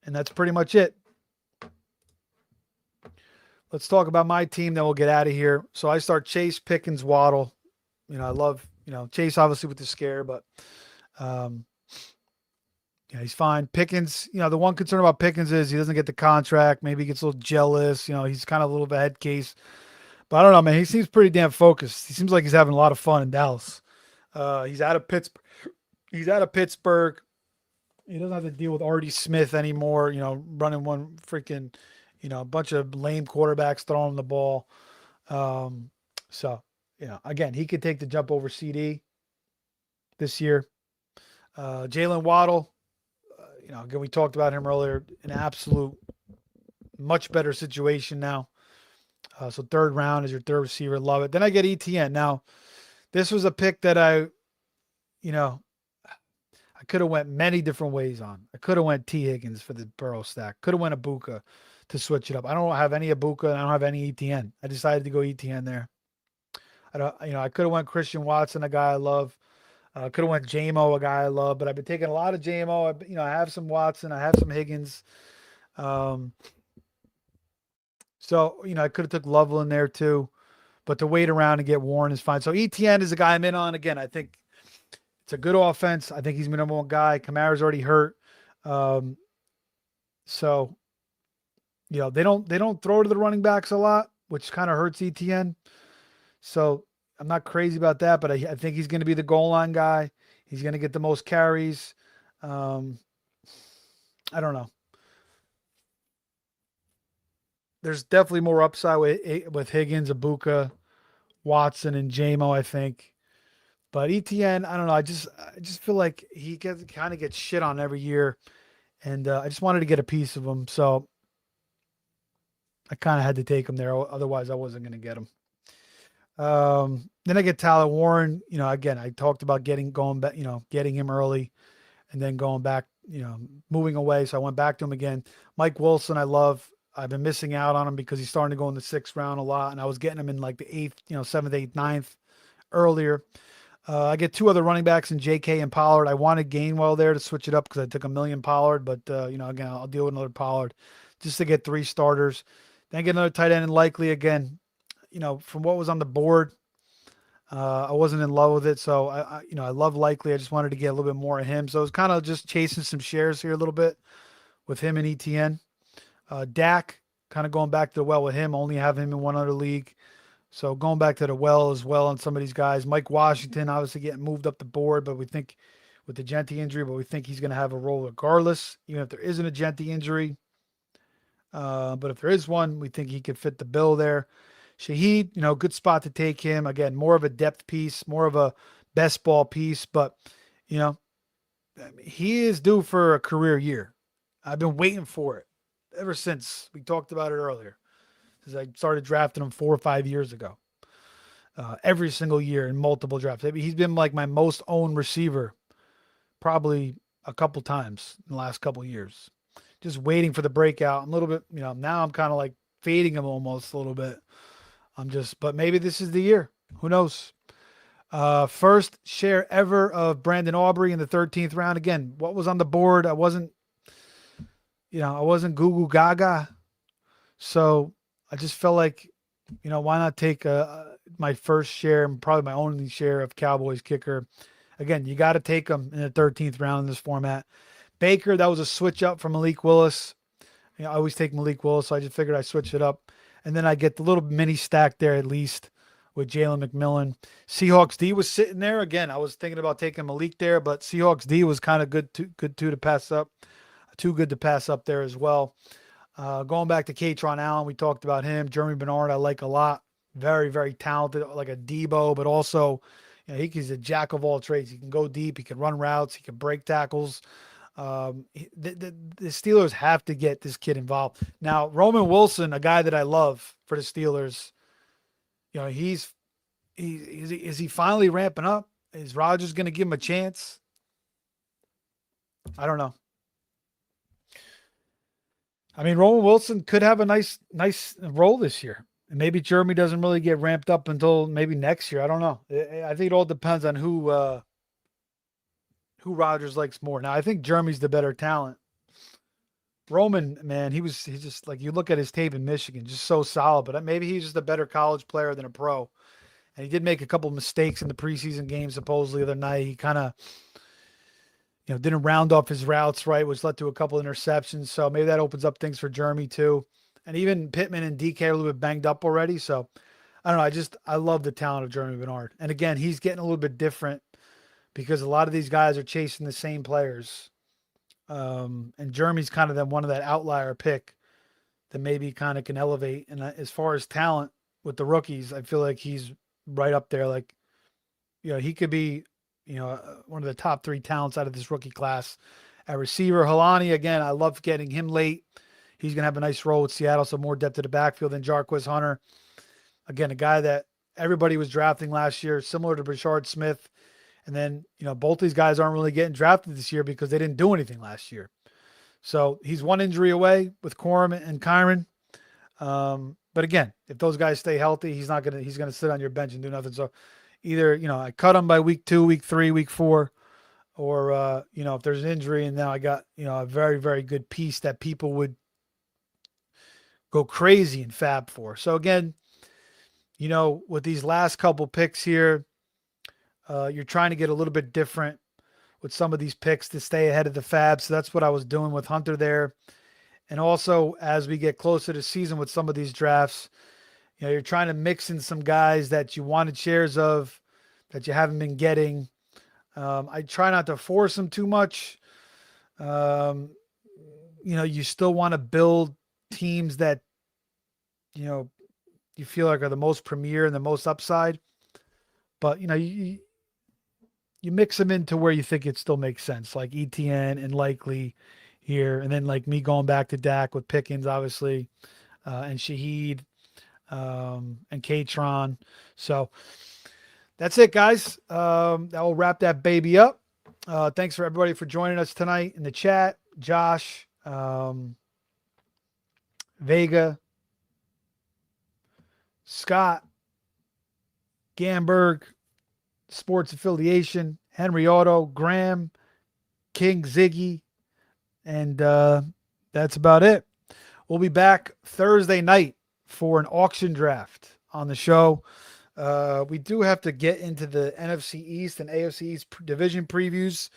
that's pretty much it. Let's talk about my team, then we'll get out of here. So I start Chase, Pickens, Waddle. I love, Chase obviously with the scare, but he's fine. Pickens, the one concern about Pickens is he doesn't get the contract. Maybe he gets a little jealous. He's kind of a little bit head case. But I don't know, man. He seems pretty damn focused. He seems like he's having a lot of fun in Dallas. He's out of Pittsburgh. He doesn't have to deal with Artie Smith anymore, running one freaking, a bunch of lame quarterbacks throwing the ball. So, again, he could take the jump over CD this year. Jalen Waddle, again, we talked about him earlier, an absolute much better situation now. So third round is your third receiver. Love it. Then I get ETN. Now, this was a pick that I could have went many different ways on. I could have went T. Higgins for the Burrow stack. Could have went Ibuka to switch it up. I don't have any Ibuka and I don't have any ETN. I decided to go ETN there. I could have went Christian Watson, a guy I love. Could have went JMO, a guy I love, but I've been taking a lot of JMO. I have some Watson. I have some Higgins. So, I could have took Loveland there too, but to wait around and get Warren is fine. So ETN is a guy I'm in on. Again, I think it's a good offense. I think he's my number one guy. Kamara's already hurt. So, they don't throw to the running backs a lot, which kind of hurts ETN. So I'm not crazy about that, but I think he's going to be the goal line guy. He's going to get the most carries. I don't know. There's definitely more upside with Higgins, Ibuka, Watson, and JMO, I think. But ETN, I don't know. I just feel like he kind of gets shit on every year, and I just wanted to get a piece of him, so I kind of had to take him there. Otherwise, I wasn't going to get him. Then I get Tyler Warren. Again, I talked about getting him early, and then going back, moving away. So I went back to him again. Mike Wilson, I love. I've been missing out on him because he's starting to go in the 6th round a lot, and I was getting him in like the 8th, 7th, 8th, 9th earlier. I get 2 other running backs in JK and Pollard. I wanted Gainwell there to switch it up because I took $1 million Pollard, but again, I'll deal with another Pollard just to get 3 starters. Then I get another tight end and Likely again. From what was on the board, I wasn't in love with it. So I love Likely. I just wanted to get a little bit more of him. So I was kind of just chasing some shares here a little bit with him and ETN. Dak, kind of going back to the well with him, only have him in one other league. So going back to the well as well on some of these guys. Mike Washington, obviously getting moved up the board, but we think with the Genti injury, but we think he's going to have a role regardless, even if there isn't a Genti injury. But if there is one, we think he could fit the bill there. Shaheed, good spot to take him. Again, more of a depth piece, more of a best ball piece, but, you know, he is due for a career year. I've been waiting for it ever since we talked about it earlier, since I started drafting him 4 or 5 years ago. Every single year in multiple drafts. He's been like my most owned receiver probably a couple times in the last couple years. Just waiting for the breakout. I'm a little bit, now I'm kind of like fading him almost a little bit. But maybe this is the year. Who knows? First share ever of Brandon Aubrey in the 13th round. Again, what was on the board? I wasn't Goo Goo Gaga. So I just felt like, why not take my first share and probably my only share of Cowboys kicker. Again, you got to take them in the 13th round in this format. Baker, that was a switch up from Malik Willis. I always take Malik Willis, so I just figured I'd switch it up. And then I get the little mini stack there at least with Jalen McMillan. Seahawks D was sitting there. Again, I was thinking about taking Malik there, but Seahawks D was kind of good to pass up. Too good to pass up there as well. Going back to Katron Allen, we talked about him. Jeremy Bernard, I like a lot. Very, very talented, like a Debo, but also, he's a jack of all trades. He can go deep. He can run routes. He can break tackles. The Steelers have to get this kid involved. Now, Roman Wilson, a guy that I love for the Steelers, is he finally ramping up? Is Rodgers going to give him a chance? I don't know. I mean, Roman Wilson could have a nice role this year. And maybe Jeremy doesn't really get ramped up until maybe next year. I don't know. I think it all depends on who Rodgers likes more. Now, I think Jeremy's the better talent. Roman, man, he's just like, you look at his tape in Michigan, just so solid, but maybe he's just a better college player than a pro. And he did make a couple of mistakes in the preseason game, supposedly the other night. He kind of, didn't round off his routes right, which led to a couple of interceptions. So maybe that opens up things for Jeremy too. And even Pittman and DK are a little bit banged up already. So I don't know. I love the talent of Jeremy Bernard. And again, he's getting a little bit different because a lot of these guys are chasing the same players. And Jeremy's kind of one of that outlier pick that maybe kind of can elevate. And as far as talent with the rookies, I feel like he's right up there. Like, he could be, one of the top 3 talents out of this rookie class. At receiver, Halani, again, I love getting him late. He's going to have a nice role with Seattle, so more depth to the backfield than Jarquez Hunter. Again, a guy that everybody was drafting last year, similar to Brashard Smith. And then, both these guys aren't really getting drafted this year because they didn't do anything last year. So he's one injury away with Corum and Kyron. But again, if those guys stay healthy, he's going to sit on your bench and do nothing. So either, I cut him by week 2, week 3, week 4, or, if there's an injury and now I got, a very, very good piece that people would go crazy and fab for. So again, with these last couple picks here, you're trying to get a little bit different with some of these picks to stay ahead of the fab. So that's what I was doing with Hunter there. And also as we get closer to season with some of these drafts, you're trying to mix in some guys that you wanted shares of that you haven't been getting. I try not to force them too much. You still want to build teams that, you feel like are the most premier and the most upside. But, you mix them into where you think it still makes sense, like ETN and Likely here. And then like me going back to Dak with Pickens, obviously, and Shaheed and Katron. So that's it, guys. That will wrap that baby up. Thanks for everybody for joining us tonight in the chat. Josh, Vega, Scott, Gamberg, Sports Affiliation, Henry Auto, Graham, King, Ziggy, and that's about it. We'll be back Thursday night for an auction draft on the show. We do have to get into the NFC East and AFC East division previews.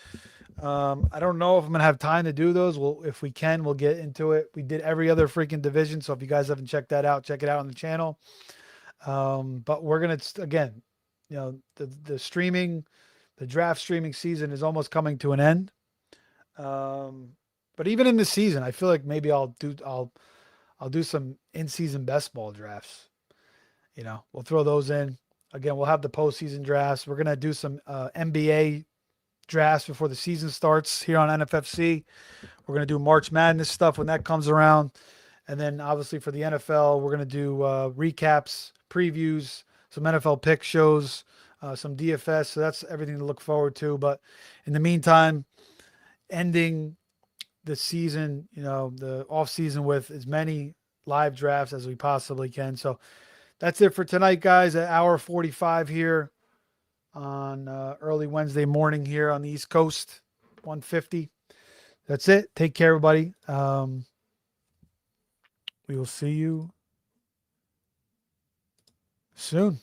I don't know if I'm going to have time to do those. If we can, we'll get into it. We did every other freaking division. So if you guys haven't checked that out, check it out on the channel. But we're going to, again, the streaming The draft streaming season is almost coming to an end. But even in the season, I feel like maybe I'll do some in-season best ball drafts. We'll throw those in. Again, we'll have the postseason drafts. We're gonna do some NBA drafts before the season starts here on NFFC. We're gonna do March Madness stuff when that comes around, and then obviously for the NFL, we're gonna do recaps, previews, some NFL pick shows, some DFS. So that's everything to look forward to. But in the meantime, ending the season, the off season with as many live drafts as we possibly can. So that's it for tonight, guys. At hour 45 here on early Wednesday morning here on the East Coast, 1:50. That's it. Take care, everybody. We will see you soon.